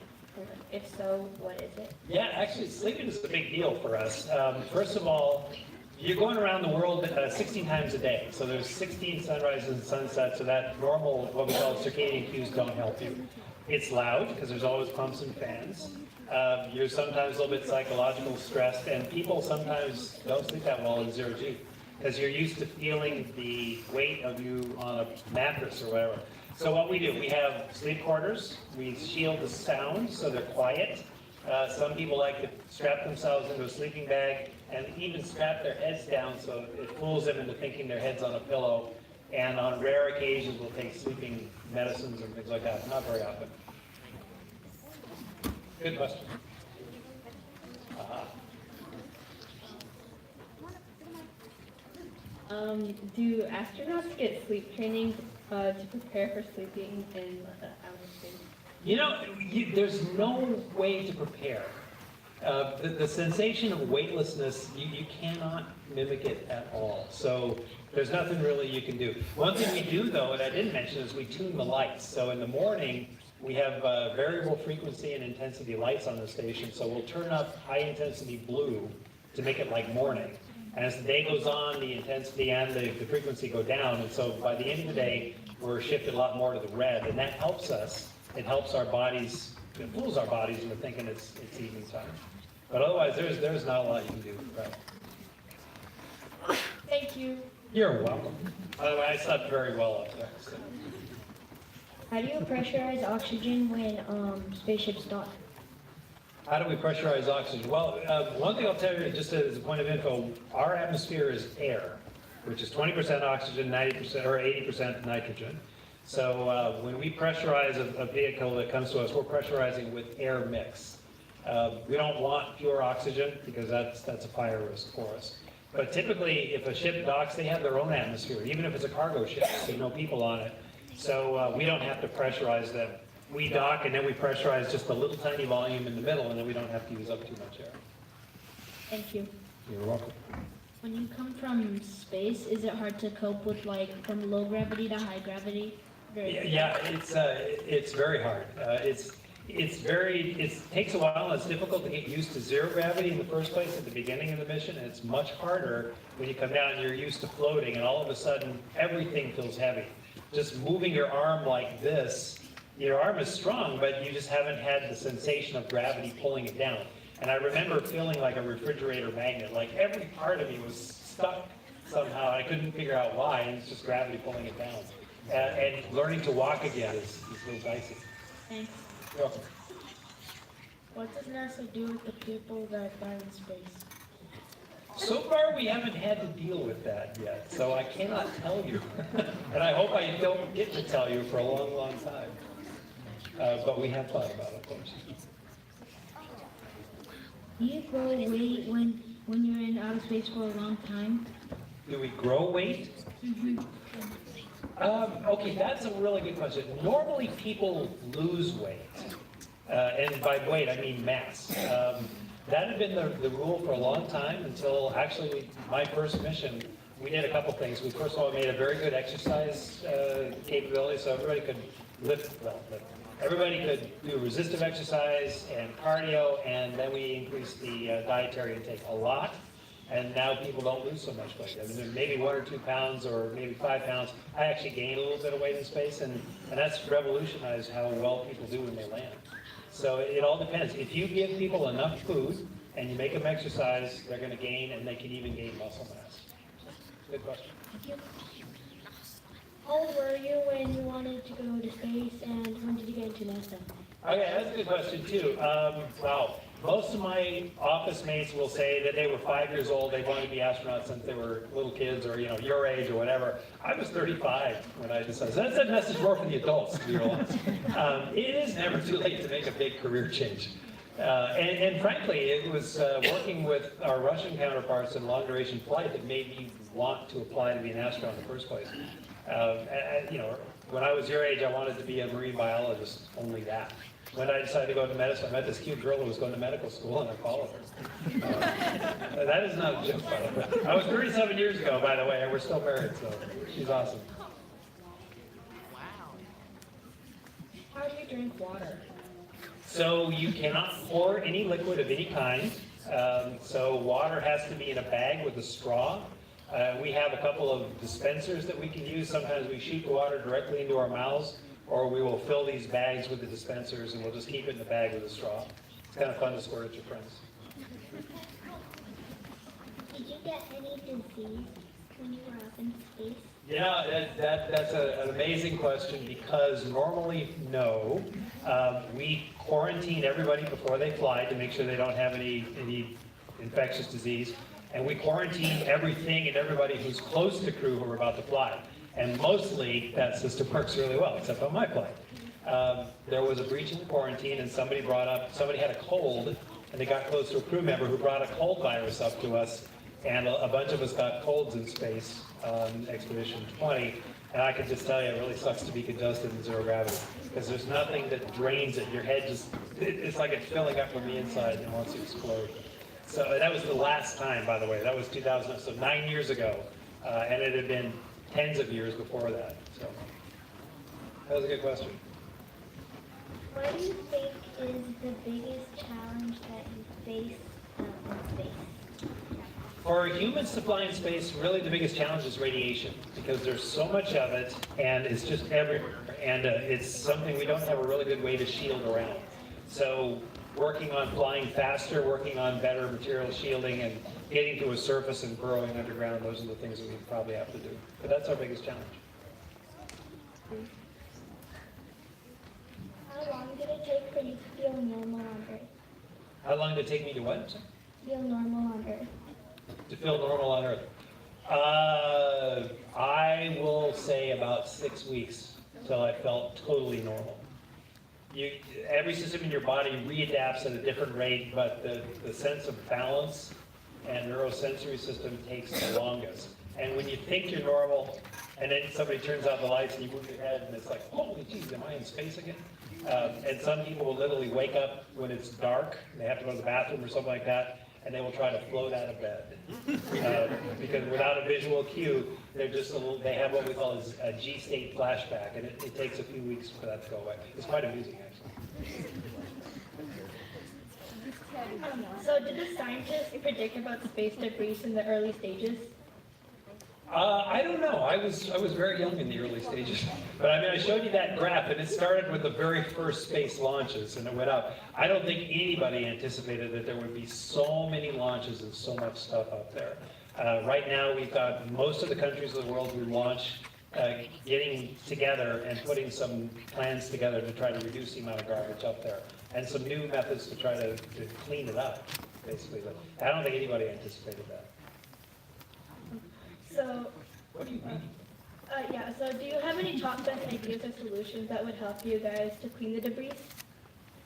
If so, what is it? Yeah, actually, sleeping is a big deal for us. First of all, you're going around the world 16 times a day. So there's 16 sunrises and sunsets, so that normal, what we call circadian cues, don't help you. It's loud, because there's always pumps and fans. You're sometimes a little bit psychological stressed, and people sometimes don't sleep that well in 0G, because you're used to feeling the weight of you on a mattress or whatever. So what we do, we have sleep quarters, we shield the sound so they're quiet. Some people like to strap themselves into a sleeping bag and even strap their heads down so it fools them into thinking their head's on a pillow. And on rare occasions, we'll take sleeping medicines and things like that, not very often. Good question. Do astronauts get sleep training to prepare for sleeping in outer space? You know, there's no way to prepare. The sensation of weightlessness, you cannot mimic it at all. So there's nothing really you can do. One thing we do, though, and I didn't mention, is we tune the lights. So in the morning, we have variable frequency and intensity lights on the station. So we'll turn up high intensity blue to make it like morning. And as the day goes on, the intensity and the frequency go down. And so by the end of the day, we're shifted a lot more to the red. And that helps us. It helps our bodies, it fools our bodies into thinking it's evening time. But otherwise, there's not a lot you can do. Right? Thank you. You're welcome. By the way, I slept very well up there. So. How do you pressurize oxygen when spaceships dock? How do we pressurize oxygen? Well, one thing I'll tell you, just as a point of info, our atmosphere is air, which is 20% oxygen, 90% or 80% nitrogen. So when we pressurize a vehicle that comes to us, we're pressurizing with air mix. We don't want pure oxygen because that's a fire risk for us. But typically, if a ship docks, they have their own atmosphere, even if it's a cargo ship, there's no people on it. So we don't have to pressurize them. We dock and then we pressurize just a little tiny volume in the middle, and then we don't have to use up too much air. Thank you. You're welcome. When you come from space, is it hard to cope with from low gravity to high gravity? Yeah, it's very hard. It takes a while. It's difficult to get used to zero gravity in the first place at the beginning of the mission, and it's much harder when you come down and you're used to floating, and all of a sudden everything feels heavy. Just moving your arm like this, your arm is strong, but you just haven't had the sensation of gravity pulling it down. And I remember feeling like a refrigerator magnet, like every part of me was stuck somehow. I couldn't figure out why, and it's just gravity pulling it down. And learning to walk again is a little dicey. Thanks. You're welcome. What does NASA do with the people that die in space? So far, we haven't had to deal with that yet, so I cannot tell you. And I hope I don't get to tell you for a long, long time. But we have thought about it, of course. Do you grow weight when you're in outer space for a long time? Do we grow weight? Okay, that's a really good question. Normally, people lose weight. And by weight, I mean mass. That had been the rule for a long time until actually my first mission, we did a couple things. We first of all made a very good exercise capability so everybody could lift. Everybody could do resistive exercise and cardio, and then we increased the dietary intake a lot. And now people don't lose so much weight. I mean, maybe 1 or 2 pounds or maybe 5 pounds. I actually gained a little bit of weight in space, and that's revolutionized how well people do when they land. So it all depends. If you give people enough food and you make them exercise, they're going to gain, and they can even gain muscle mass. Good question. How old were you when you wanted to go to space, and when did you get into NASA? Okay, that's a good question too. Wow. Most of my office mates will say that they were 5 years old. They wanted to be astronauts since they were little kids, or your age or whatever. I was 35 when I decided. So that's a message more for the adults, to be honest. It is never too late to make a big career change. And frankly, it was working with our Russian counterparts in long duration flight that made me want to apply to be an astronaut in the first place. When I was your age, I wanted to be a marine biologist, only that. When I decided to go into medicine, I met this cute girl who was going to medical school, and I followed her. That is not a joke, by the way. I was 37 years ago, by the way, and we're still married, so she's awesome. How do you drink water? So you cannot pour any liquid of any kind. So water has to be in a bag with a straw. We have a couple of dispensers that we can use. Sometimes we shoot the water directly into our mouths, or we will fill these bags with the dispensers and we'll just keep it in the bag with a straw. It's kind of fun to squirt at your friends. Did you get any disease when you were up in space? Yeah, that's an amazing question because normally, no. We quarantine everybody before they fly to make sure they don't have any infectious disease. And we quarantine everything and everybody who's close to crew who are about to fly. And mostly that system works really well, except on my flight. There was a breach in the quarantine and somebody had a cold, and they got close to a crew member who brought a cold virus up to us, and a bunch of us got colds in space on Expedition 20. And I can just tell you, it really sucks to be congested in zero gravity, because there's nothing that drains it. Your head it's like it's filling up from the inside and wants to explode. So that was the last time, by the way. That was 2000, so 9 years ago. And it had been tens of years before that. So that was a good question. What do you think is the biggest challenge that you face in space? For humans to fly in space, really the biggest challenge is radiation, because there's so much of it, and it's just everywhere. And it's something we don't have a really good way to shield around. So working on flying faster, working on better material shielding, and getting to a surface and burrowing underground, those are the things that we probably have to do. But that's our biggest challenge. How long did it take for you to feel normal on Earth? How long did it take me to what? Feel normal on Earth? To feel normal on Earth? I will say about 6 weeks till I felt totally normal. Every system in your body readapts at a different rate, but the sense of balance and neurosensory system takes the longest. And when you think you're normal, and then somebody turns out the lights and you move your head, and it's like, holy geez, am I in space again? And some people will literally wake up when it's dark, and they have to go to the bathroom or something like that, and they will try to float out of bed. Because without a visual cue, they have what we call a G-state flashback, and it takes a few weeks for that to go away. It's quite amusing, actually. So did the scientists predict about space debris in the early stages? I don't know. I was very young in the early stages, but I mean, I showed you that graph, and it started with the very first space launches, and it went up. I don't think anybody anticipated that there would be so many launches and so much stuff up there. Right now, we've got most of the countries of the world who launch getting together and putting some plans together to try to reduce the amount of garbage up there, and some new methods to try to clean it up, basically. But I don't think anybody anticipated that. So, What do you mean? so do you have any top best ideas or solutions that would help you guys to clean the debris?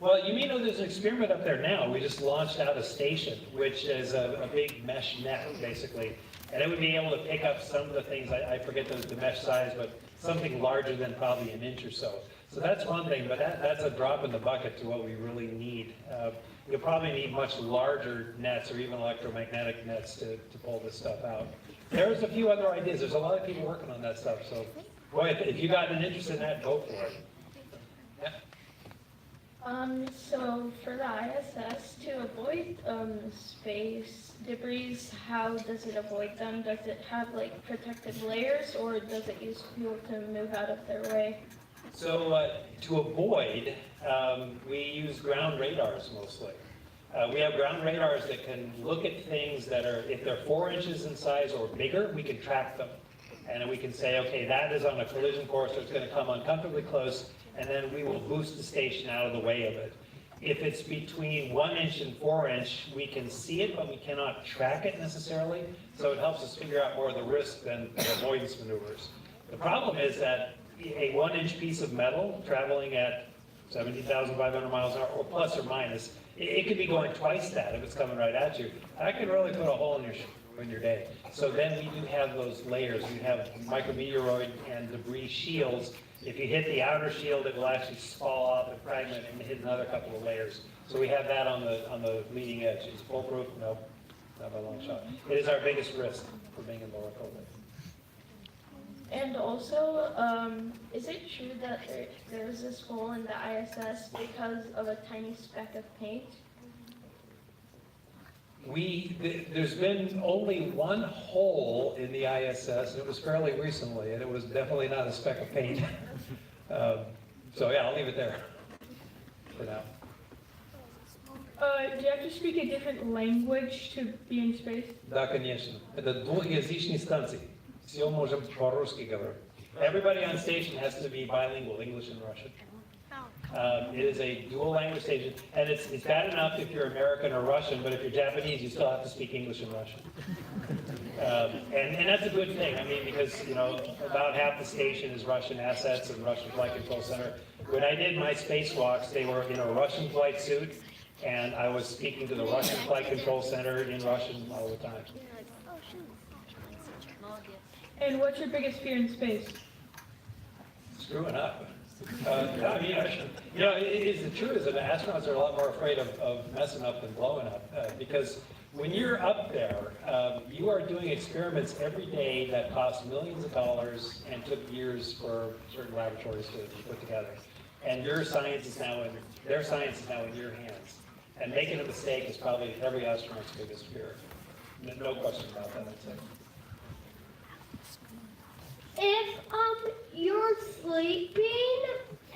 Well, you may know there's an experiment up there now. We just launched out a station, which is a big mesh net, basically. And it would be able to pick up some of the things, I forget the mesh size, but something larger than probably an inch or so. So that's one thing, but that's a drop in the bucket to what we really need. You'll probably need much larger nets or even electromagnetic nets to pull this stuff out. There's a few other ideas. There's a lot of people working on that stuff. So, boy, if you got an interest in that, go for it. Yeah. So for the ISS, to avoid space debris, how does it avoid them? Does it have like protective layers, or does it use fuel to move out of their way? So to avoid, we use ground radars mostly. We have ground radars that can look at things that are, if they're 4 inches in size or bigger, we can track them. And then we can say, okay, that is on a collision course, so it's going to come uncomfortably close, and then we will boost the station out of the way of it. If it's between 1 inch and 4 inch, we can see it, but we cannot track it necessarily. So it helps us figure out more of the risk than the avoidance maneuvers. The problem is that a 1 inch piece of metal traveling at 17,500 miles an hour, or plus or minus, it could be going twice that if it's coming right at you. That could really put a hole in your day. So then we do have those layers. We have micrometeoroid and debris shields. If you hit the outer shield, it will actually fall off and fragment and hit another couple of layers. So we have that on the leading edge. Is it foolproof? No, not by a long shot. It is our biggest risk for being in low Earth orbit. And also, is it true that there's this hole in the ISS because of a tiny speck of paint? There's been only one hole in the ISS, and it was fairly recently, and it was definitely not a speck of paint. So yeah, I'll leave it there for now. Do you have to speak a different language to be in space? Да, конечно. Это двухязычные станции. Все можем по-русски говорить. Everybody on station has to be bilingual, English and Russian. It is a dual language station, and it's bad enough if you're American or Russian, but if you're Japanese, you still have to speak English and Russian. And that's a good thing, I mean, because, about half the station is Russian assets and Russian Flight Control Center. When I did my spacewalks, they were in a Russian flight suit, and I was speaking to the Russian Flight Control Center in Russian all the time. And what's your biggest fear in space? Screwing up. I mean, the truth is that astronauts are a lot more afraid of messing up than blowing up, because when you're up there, you are doing experiments every day that cost millions of dollars and took years for certain laboratories to put together. And their science is now in your hands. And making a mistake is probably every astronaut's biggest fear. No question about that, I'd say. If you're sleeping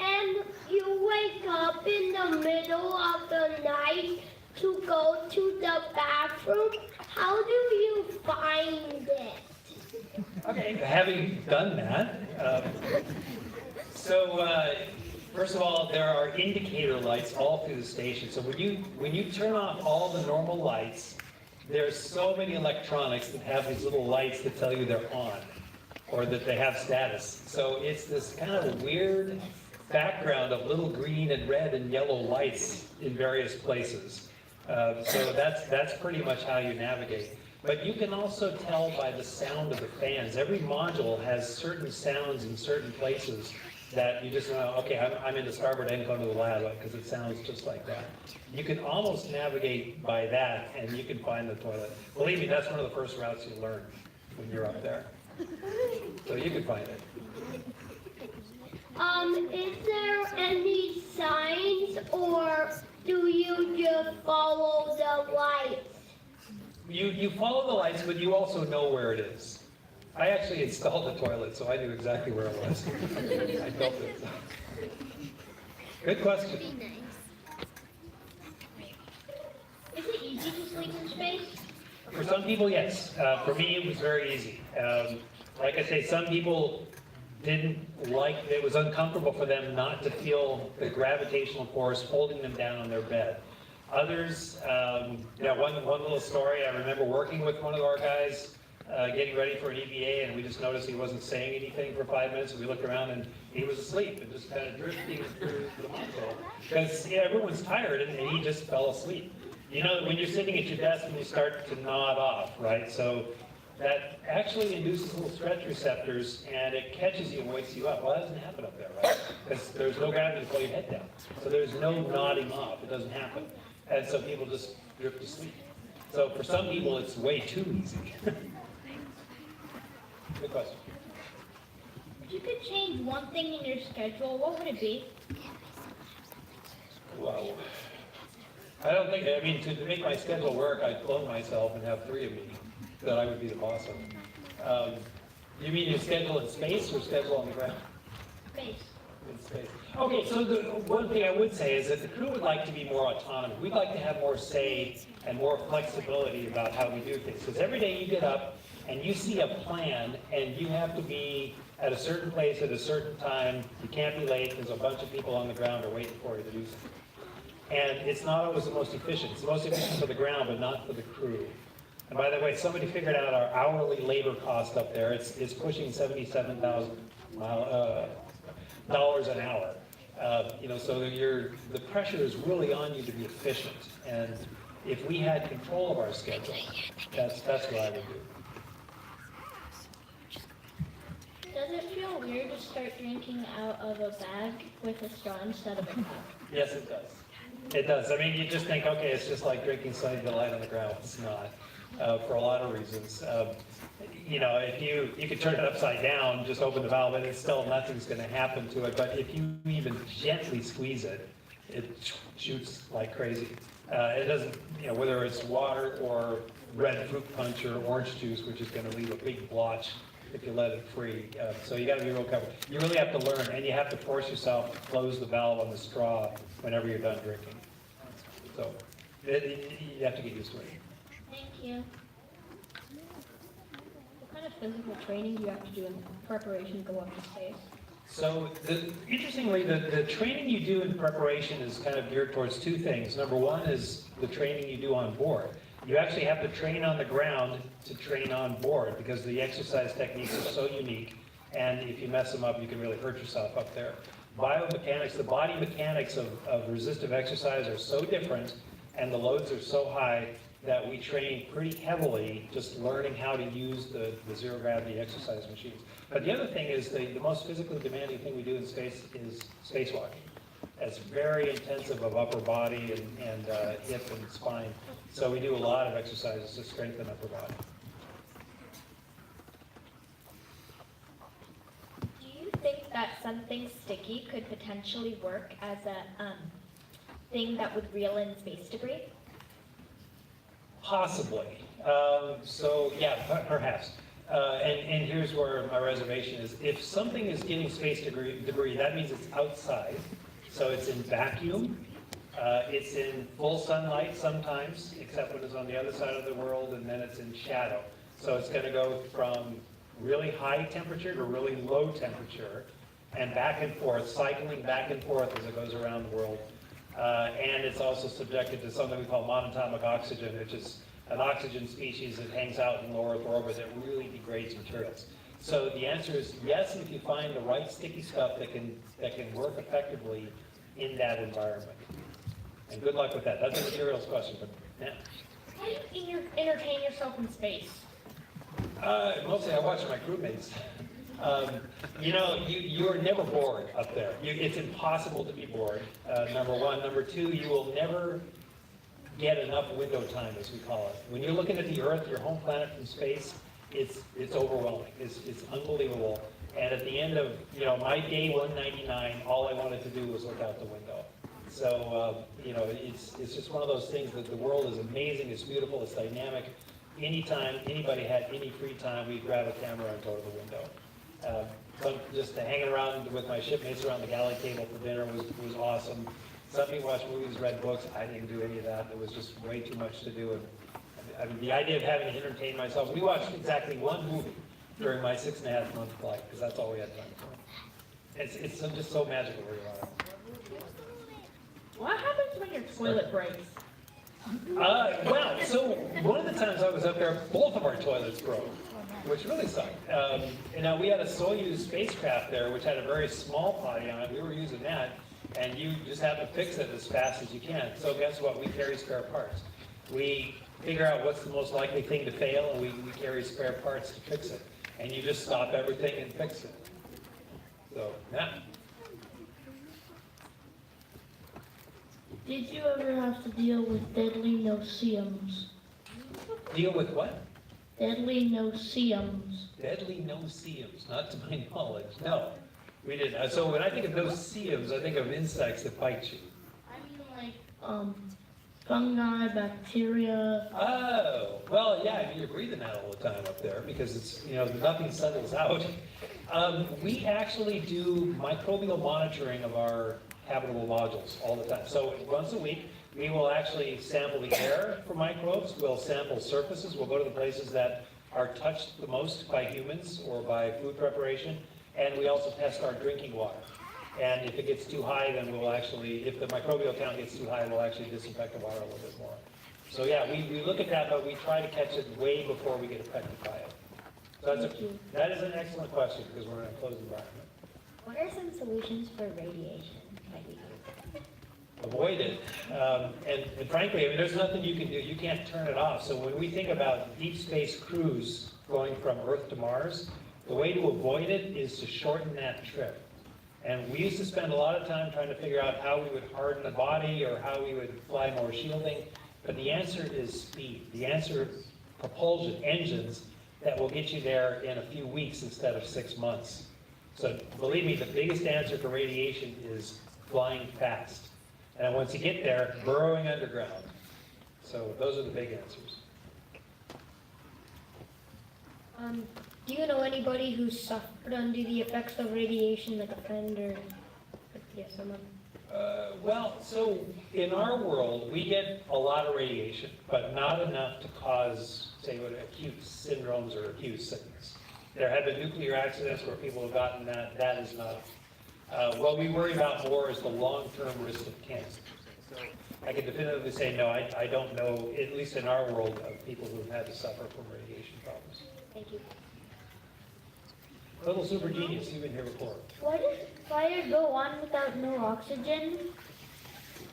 and you wake up in the middle of the night to go to the bathroom, how do you find it? Okay, having done that, First of all, there are indicator lights all through the station. So when you turn off all the normal lights, there's so many electronics that have these little lights that tell you they're on or that they have status. So it's this kind of weird background of little green and red and yellow lights in various places. So that's pretty much how you navigate. But you can also tell by the sound of the fans. Every module has certain sounds in certain places that you just know, okay, I'm in the starboard end going to the lab because it sounds just like that. You can almost navigate by that and you can find the toilet. Believe me, that's one of the first routes you learn when you're up there. So you can find it. Is there any signs or do you just follow the lights? You follow the lights, but you also know where it is. I actually installed the toilet, so I knew exactly where it was. I built it. Good question. Is it easy to sleep in space? For some people, yes. For me, it was very easy. Like I say, some people didn't like, it was uncomfortable for them not to feel the gravitational force holding them down on their bed. Others, one little story, I remember working with one of our guys, getting ready for an EVA, and we just noticed he wasn't saying anything for 5 minutes, and we looked around and he was asleep and just kind of drifting through the module. Because everyone's tired and he just fell asleep. You know, when you're sitting at your desk and you start to nod off, right? So that actually induces little stretch receptors and it catches you and wakes you up. Well, that doesn't happen up there, right? Because there's no gravity to pull your head down. So there's no nodding off. It doesn't happen. And so people just drift to sleep. So for some people, it's way too easy. Good question. If you could change one thing in your schedule, what would it be? Wow. I don't think, I mean, to make my schedule work, I'd clone myself and have 3 of me that I would be the boss of. You mean your schedule in space or schedule on the ground? Space. In space. Okay, so the one thing I would say is that the crew would like to be more autonomous. We'd like to have more say and more flexibility about how we do things. Because every day you get up and you see a plan and you have to be at a certain place at a certain time. You can't be late because a bunch of people on the ground are waiting for you to do something. And it's not always the most efficient. It's the most efficient for the ground, but not for the crew. And by the way, somebody figured out our hourly labor cost up there. It's pushing $77,000 an hour. So the pressure is really on you to be efficient. And if we had control of our schedule, that's what I would do. Does it feel weird to start drinking out of a bag with a straw instead of a cup? Yes, it does. It does. I mean, you just think, okay, it's just like drinking Sunny Delight on the ground. It's not, for a lot of reasons. If you could turn it upside down, just open the valve, and it's still nothing's going to happen to it. But if you even gently squeeze it, it shoots like crazy. It doesn't, whether it's water or red fruit punch or orange juice, which is going to leave a big blotch if you let it free. So you got to be real careful. You really have to learn, and you have to force yourself to close the valve on the straw whenever you're done drinking. So you have to get used to it. Thank you. What kind of physical training do you have to do in preparation to go up to space? So interestingly, the training you do in preparation is kind of geared towards 2 things. Number one is the training you do on board. You actually have to train on the ground to train on board because the exercise techniques are so unique, and if you mess them up, you can really hurt yourself up there. Biomechanics, the body mechanics of resistive exercise are so different, and the loads are so high that we train pretty heavily just learning how to use the zero gravity exercise machines. But the other thing is the most physically demanding thing we do in space is spacewalking. It's very intensive of upper body and hip and spine. So we do a lot of exercises to strengthen upper body. Do you think that something sticky could potentially work as a thing that would reel in space debris? Possibly. Perhaps. And here's where my reservation is. If something is getting space debris, that means it's outside. So it's in vacuum. It's in full sunlight sometimes, except when it's on the other side of the world, and then it's in shadow. So it's going to go from really high temperature to really low temperature. and back and forth, cycling back and forth as it goes around the world. And it's also subjected to something we call monatomic oxygen, which is an oxygen species that hangs out in low Earth orbit that really degrades materials. So the answer is yes, if you find the right sticky stuff that can work effectively in that environment. And good luck with that. That's a materials question, but yeah. How do you entertain yourself in space? Mostly I watch my crewmates. You are never bored up there. It's impossible to be bored, number one. Number two, you will never get enough window time, as we call it. When you're looking at the Earth, your home planet from space, it's overwhelming. It's unbelievable. And at the end of my day 199, all I wanted to do was look out the window. So it's just one of those things that the world is amazing. It's beautiful. It's dynamic. Anytime anybody had any free time, we'd grab a camera and go to the window. So just hanging around with my shipmates around the galley table for dinner was awesome. Some people watch movies, read books. I didn't do any of that. It was just way too much to do. And I mean, the idea of having to entertain myself. We watched exactly one movie during my 6.5-month flight because that's all we had time for. It's just so magical where you are. What happens when your toilet breaks? Well, so one of the times I was up there, both of our toilets broke, which really sucked. And now we had a Soyuz spacecraft there, which had a very small potty on it. We were using that, and you just have to fix it as fast as you can. So guess what? We carry spare parts. We figure out what's the most likely thing to fail, and we carry spare parts to fix it. And you just stop everything and fix it. So, yeah. Did you ever have to deal with deadly no-see-ums? Deal with what? Deadly no-see-ums. Deadly no-see-ums, not to my knowledge. No, we didn't. So when I think of no-see-ums, I think of insects that bite you. I mean like, fungi, bacteria. Oh, well, yeah, I mean, you're breathing that all the time up there because it's, nothing settles out. We actually do microbial monitoring of our habitable modules all the time. So once a week, we will actually sample the air for microbes. We'll sample surfaces. We'll go to the places that are touched the most by humans or by food preparation. And we also test our drinking water. And if it gets too high, then we'll actually, if the microbial count gets too high, we'll actually disinfect the water a little bit more. So yeah, we look at that, but we try to catch it way before we get affected by it. So that is an excellent question because we're in a closed environment. What are some solutions for radiation that you use? Avoid it. And frankly, I mean, there's nothing you can do. You can't turn it off. So when we think about deep space crews going from Earth to Mars, the way to avoid it is to shorten that trip. And we used to spend a lot of time trying to figure out how we would harden the body or how we would fly more shielding. But the answer is speed. The answer is propulsion engines that will get you there in a few weeks instead of 6 months. So believe me, the biggest answer for radiation is flying fast. And once you get there, burrowing underground. So those are the big answers. Do you know anybody who suffered under the effects of radiation, like a friend or someone? Well, so in our world, we get a lot of radiation, but not enough to cause, say, what acute syndromes or acute sickness. There have been nuclear accidents where people have gotten that. That is not. What we worry about more is the long-term risk of cancer. So I can definitively say, no, I don't know, at least in our world, of people who have had to suffer from radiation problems. Thank you. Little super genius, you've been here before. Why does fire go on without no oxygen?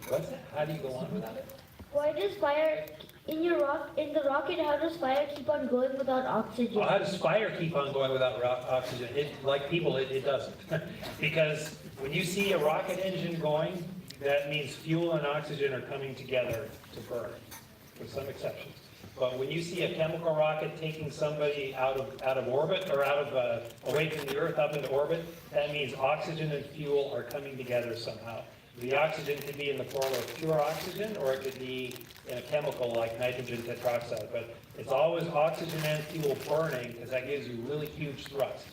What's that? How do you go on without it? Why does fire in the rocket? How does fire keep on going without oxygen? Well, how does fire keep on going without oxygen? Like people, it doesn't. Because when you see a rocket engine going, that means fuel and oxygen are coming together to burn, with some exceptions. But when you see a chemical rocket taking somebody out of orbit or away from the Earth up into orbit, that means oxygen and fuel are coming together somehow. The oxygen could be in the form of pure oxygen, or it could be in a chemical like nitrogen tetroxide. But it's always oxygen and fuel burning because that gives you really huge thrust.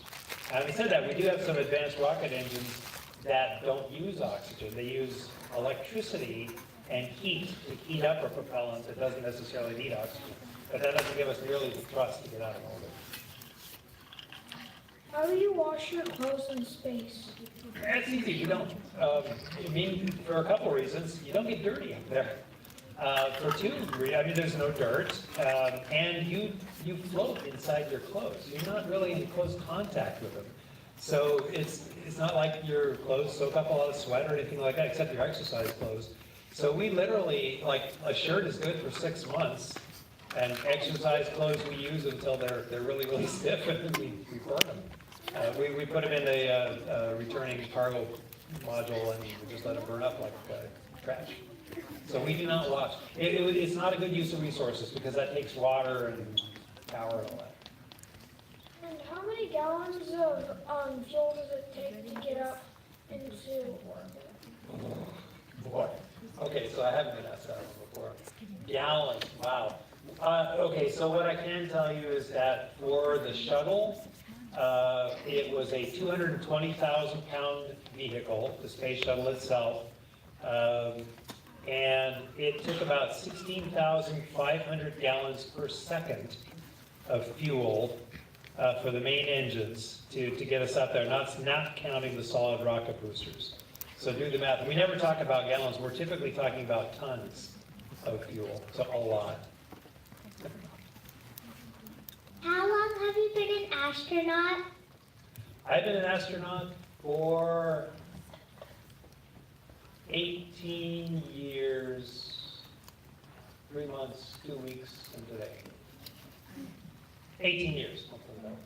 Having said that, we do have some advanced rocket engines that don't use oxygen. They use electricity and heat to heat up a propellant that doesn't necessarily need oxygen. But that doesn't give us nearly the thrust to get out of orbit. How do you wash your clothes in space? That's easy. You don't. I mean, for a couple reasons, you don't get dirty up there. For two, I mean, there's no dirt, and you float inside your clothes. You're not really in close contact with them, so it's not like your clothes soak up a lot of sweat or anything like that, except your exercise clothes. So we literally, like, a shirt is good for 6 months, and exercise clothes we use until they're really stiff, and then we burn them. We put them in a returning cargo module, and we just let them burn up like trash. So we do not wash. It's not a good use of resources because that takes water and power and all that. And how many gallons of fuel does it take to get up into orbit? Boy. Okay, so I haven't been asked that one before. Gallons, wow. Okay, so what I can tell you is that for the shuttle, it was a 220,000 pound vehicle, the space shuttle itself. And it took about 16,500 gallons per second of fuel for the main engines to get us up there, not counting the solid rocket boosters. So do the math. We never talk about gallons. We're typically talking about tons of fuel, so a lot. How long have you been an astronaut? I've been an astronaut for 18 years, 3 months, 2 weeks, and today. 18 years. I'll put it that way.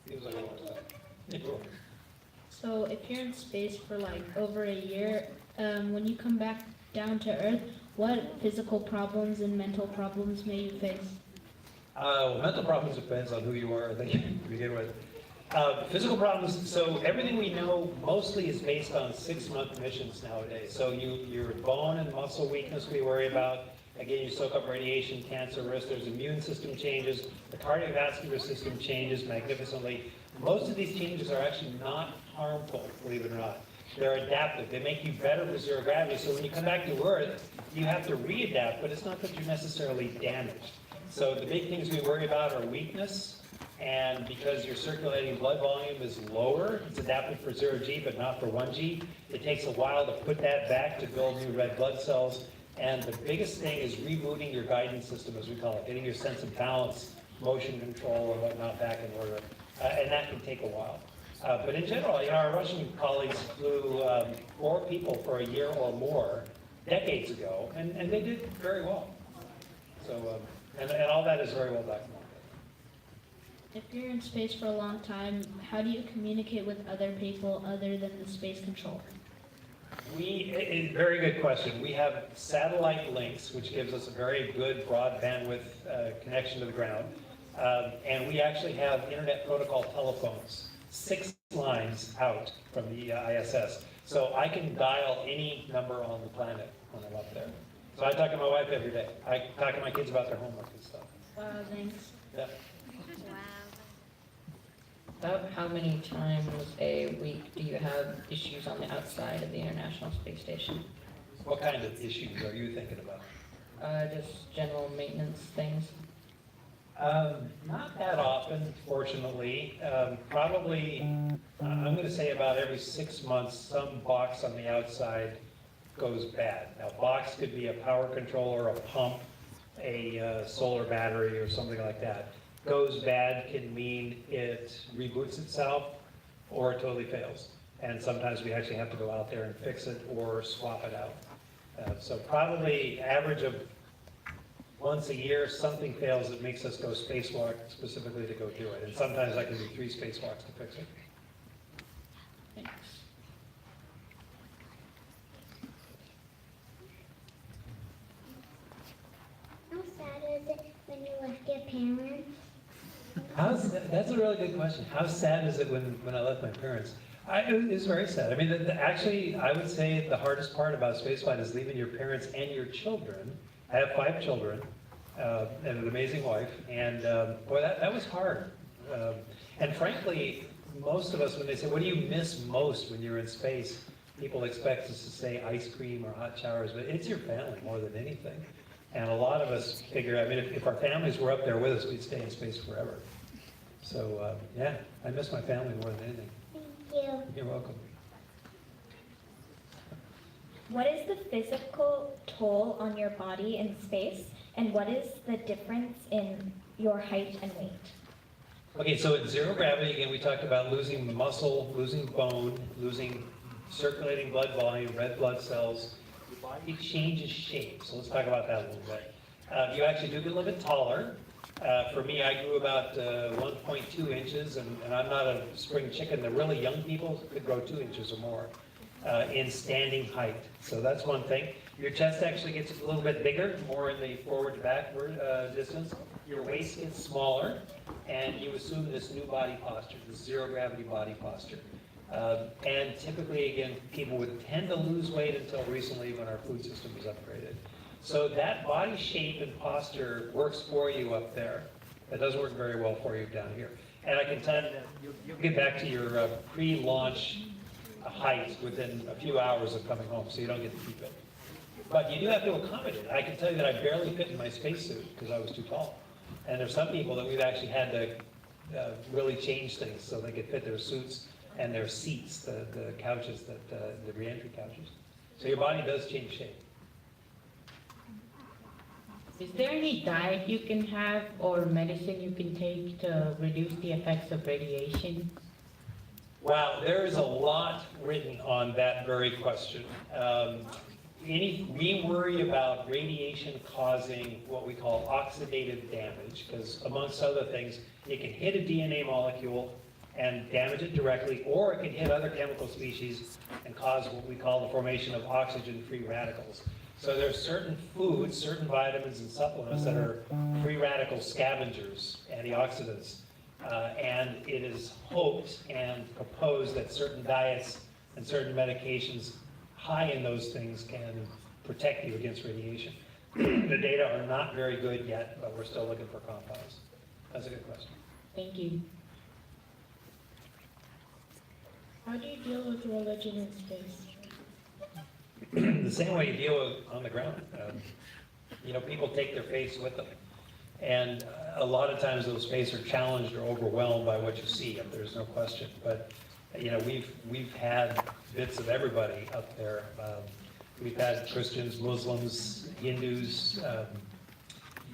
Feels like a long time. So if you're in space for like over a year, when you come back down to Earth, what physical problems and mental problems may you face? Well, mental problems depends on who you are, I think, to begin with. Physical problems, so everything we know mostly is based on 6-month missions nowadays. So your bone and muscle weakness we worry about. Again, you soak up radiation, cancer risk, there's immune system changes, the cardiovascular system changes magnificently. Most of these changes are actually not harmful, believe it or not. They're adaptive. They make you better with zero gravity. So when you come back to Earth, you have to readapt, but it's not that you're necessarily damaged. So the big things we worry about are weakness, and because your circulating blood volume is lower, it's adapted for 0G but not for 1G. It takes a while to put that back to build new red blood cells. And the biggest thing is rebooting your guidance system, as we call it, getting your sense of balance, motion control, and whatnot back in order. And that can take a while. But in general, our Russian colleagues flew 4 people for a year or more decades ago, and they did very well. So, and all that is very well documented. If you're in space for a long time, how do you communicate with other people other than the space controller? Very good question. We have satellite links, which gives us a very good broad bandwidth connection to the ground. And we actually have internet protocol telephones, 6 lines out from the ISS. So I can dial any number on the planet when I'm up there. So I talk to my wife every day. I talk to my kids about their homework and stuff. Wow, thanks. Yeah. About how many times a week do you have issues on the outside of the International Space Station? What kind of issues are you thinking about? Just general maintenance things? Not that often, fortunately. Probably, I'm going to say about every 6 months, some box on the outside goes bad. Now, box could be a power controller, a pump, a solar battery, or something like that. Goes bad can mean it reboots itself, or it totally fails. And sometimes we actually have to go out there and fix it or swap it out. So probably average of once a year, something fails that makes us go spacewalk specifically to go do it. And sometimes I can do 3 spacewalks to fix it. Thanks. How sad is it when you left your parents? That's a really good question. How sad is it when I left my parents? It was very sad. I mean, actually, I would say the hardest part about spaceflight is leaving your parents and your children. I have 5 children and an amazing wife, and boy, that was hard. And frankly, most of us, when they say, what do you miss most when you're in space? People expect us to say ice cream or hot showers, but it's your family more than anything. And a lot of us figure, I mean, if our families were up there with us, we'd stay in space forever. So, yeah, I miss my family more than anything. Thank you. You're welcome. What is the physical toll on your body in space, and what is the difference in your height and weight? Okay, so at zero gravity, again, we talked about losing muscle, losing bone, losing circulating blood volume, red blood cells. Your body changes shape, so let's talk about that a little bit. You actually do get a little bit taller. For me, I grew about 1.2 inches, and I'm not a spring chicken. The really young people could grow 2 inches or more in standing height. So that's one thing. Your chest actually gets a little bit bigger, more in the forward to backward distance. Your waist gets smaller, and you assume this new body posture, this zero gravity body posture. And typically, again, people would tend to lose weight until recently when our food system was upgraded. So that body shape and posture works for you up there. That doesn't work very well for you down here. And I can tell you that you'll get back to your pre-launch height within a few hours of coming home, so you don't get to keep it. But you do have to accommodate it. I can tell you that I barely fit in my spacesuit because I was too tall. And there's some people that we've actually had to really change things so they could fit their suits and their seats, the couches, the reentry couches. So your body does change shape. Is there any diet you can have or medicine you can take to reduce the effects of radiation? Wow, there is a lot written on that very question. We worry about radiation causing what we call oxidative damage, because amongst other things, it can hit a DNA molecule and damage it directly, or it can hit other chemical species and cause what we call the formation of oxygen-free radicals. So there's certain foods, certain vitamins and supplements that are free radical scavengers, antioxidants. And it is hoped and proposed that certain diets and certain medications high in those things can protect you against radiation. The data are not very good yet, but we're still looking for compounds. That's a good question. Thank you. How do you deal with religion in space? The same way you deal with on the ground. People take their faiths with them. And a lot of times those faiths are challenged or overwhelmed by what you see, there's no question. But, we've had bits of everybody up there. We've had Christians, Muslims, Hindus,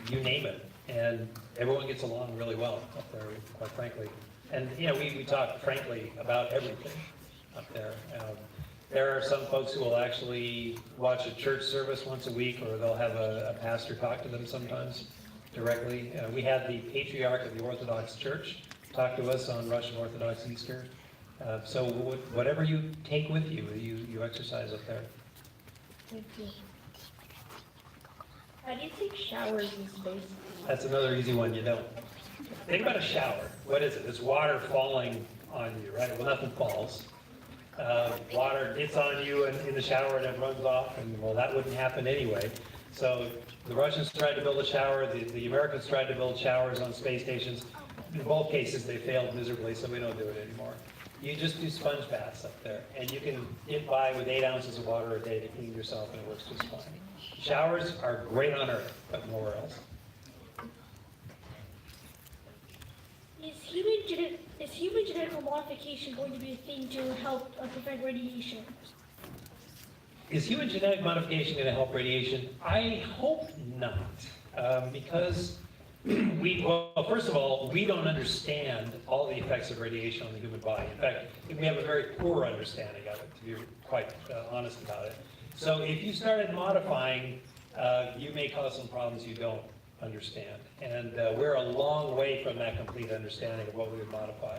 you name it. And everyone gets along really well up there, quite frankly. And, we talk frankly about everything up there. There are some folks who will actually watch a church service once a week, or they'll have a pastor talk to them sometimes directly. We had the Patriarch of the Orthodox Church talk to us on Russian Orthodox Easter. So whatever you take with you, you exercise up there. Thank you. How do you take showers in space? That's another easy one you don't. Think about a shower. What is it? It's water falling on you, right? Well, nothing falls. Water gets on you in the shower and it runs off, and well, that wouldn't happen anyway. So the Russians tried to build a shower, the Americans tried to build showers on space stations. In both cases, they failed miserably, so we don't do it anymore. You just do sponge baths up there, and you can get by with 8 ounces of water a day to clean yourself, and it works just fine. Showers are great on Earth, but nowhere else. Is human genetic modification going to be a thing to help prevent radiation? Is human genetic modification going to help radiation? I hope not, because first of all, we don't understand all the effects of radiation on the human body. In fact, we have a very poor understanding of it, to be quite honest about it. So if you started modifying, you may cause some problems you don't understand. And we're a long way from that complete understanding of what we would modify.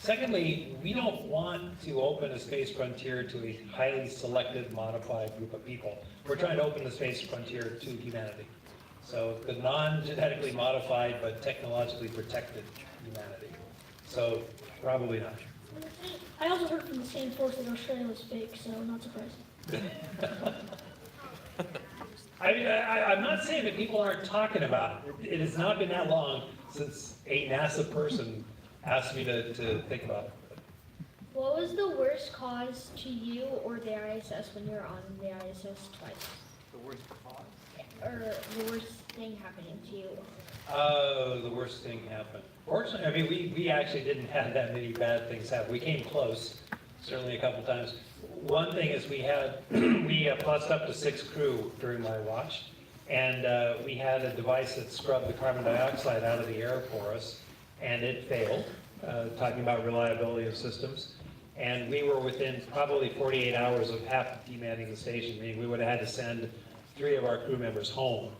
Secondly, we don't want to open a space frontier to a highly selected, modified group of people. We're trying to open the space frontier to humanity. So the non-genetically modified but technologically protected humanity. So probably not. I also heard from the same source that Australia was fake, so not surprising. I'm not saying that people aren't talking about it. It has not been that long since a NASA person asked me to think about it. What was the worst cause to you or the ISS when you were on the ISS twice? Or the worst thing happening to you? Oh, the worst thing happened. Fortunately, I mean, we actually didn't have that many bad things happen. We came close, certainly a couple times. One thing is we had, we plussed up to 6 crew during my watch, and we had a device that scrubbed the carbon dioxide out of the air for us, and it failed, talking about reliability of systems. And we were within probably 48 hours of half demanning the station, meaning we would have had to send 3 of our crew members home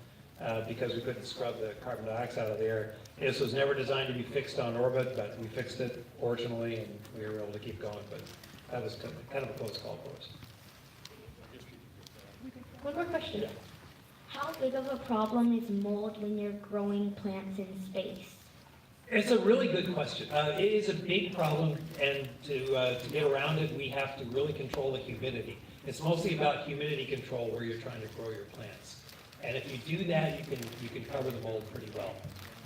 because we couldn't scrub the carbon dioxide out of the air. This was never designed to be fixed on orbit, but we fixed it fortunately, and we were able to keep going. But that was kind of a close call for us. One more question. How big of a problem is mold when you're growing plants in space? It's a really good question. It is a big problem, and to get around it, we have to really control the humidity. It's mostly about humidity control where you're trying to grow your plants. And if you do that, you can cover the mold pretty well.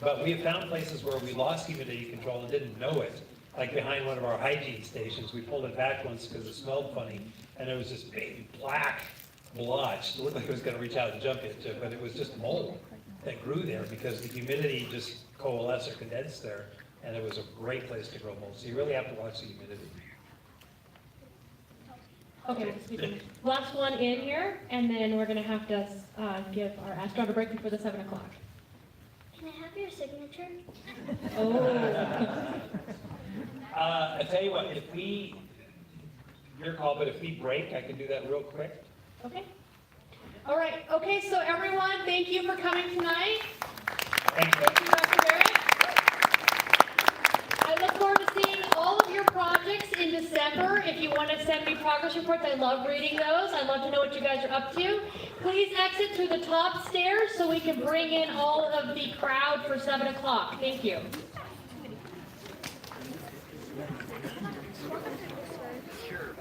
But we have found places where we lost humidity control and didn't know it. Like behind one of our hygiene stations, we pulled it back once because it smelled funny, and there was this big black blotch. It looked like it was going to reach out and jump into it, but it was just mold that grew there because the humidity just coalesced or condensed there, and it was a great place to grow mold. So you really have to watch the humidity. Okay, last one in here, and then we're gonna have to give our astronaut a break before the 7 o'clock. Can I have your signature? Oh. I tell you what, your call, but if we break, I can do that real quick. Okay. All right. Okay, so everyone, thank you for coming tonight. Thank you. Thank you, Dr. Barratt. I look forward to seeing all of your projects in December. If you want to send me progress reports, I love reading those. I love to know what you guys are up to. Please exit through the top stairs so we can bring in all of the crowd for 7 o'clock. Thank you. Sure.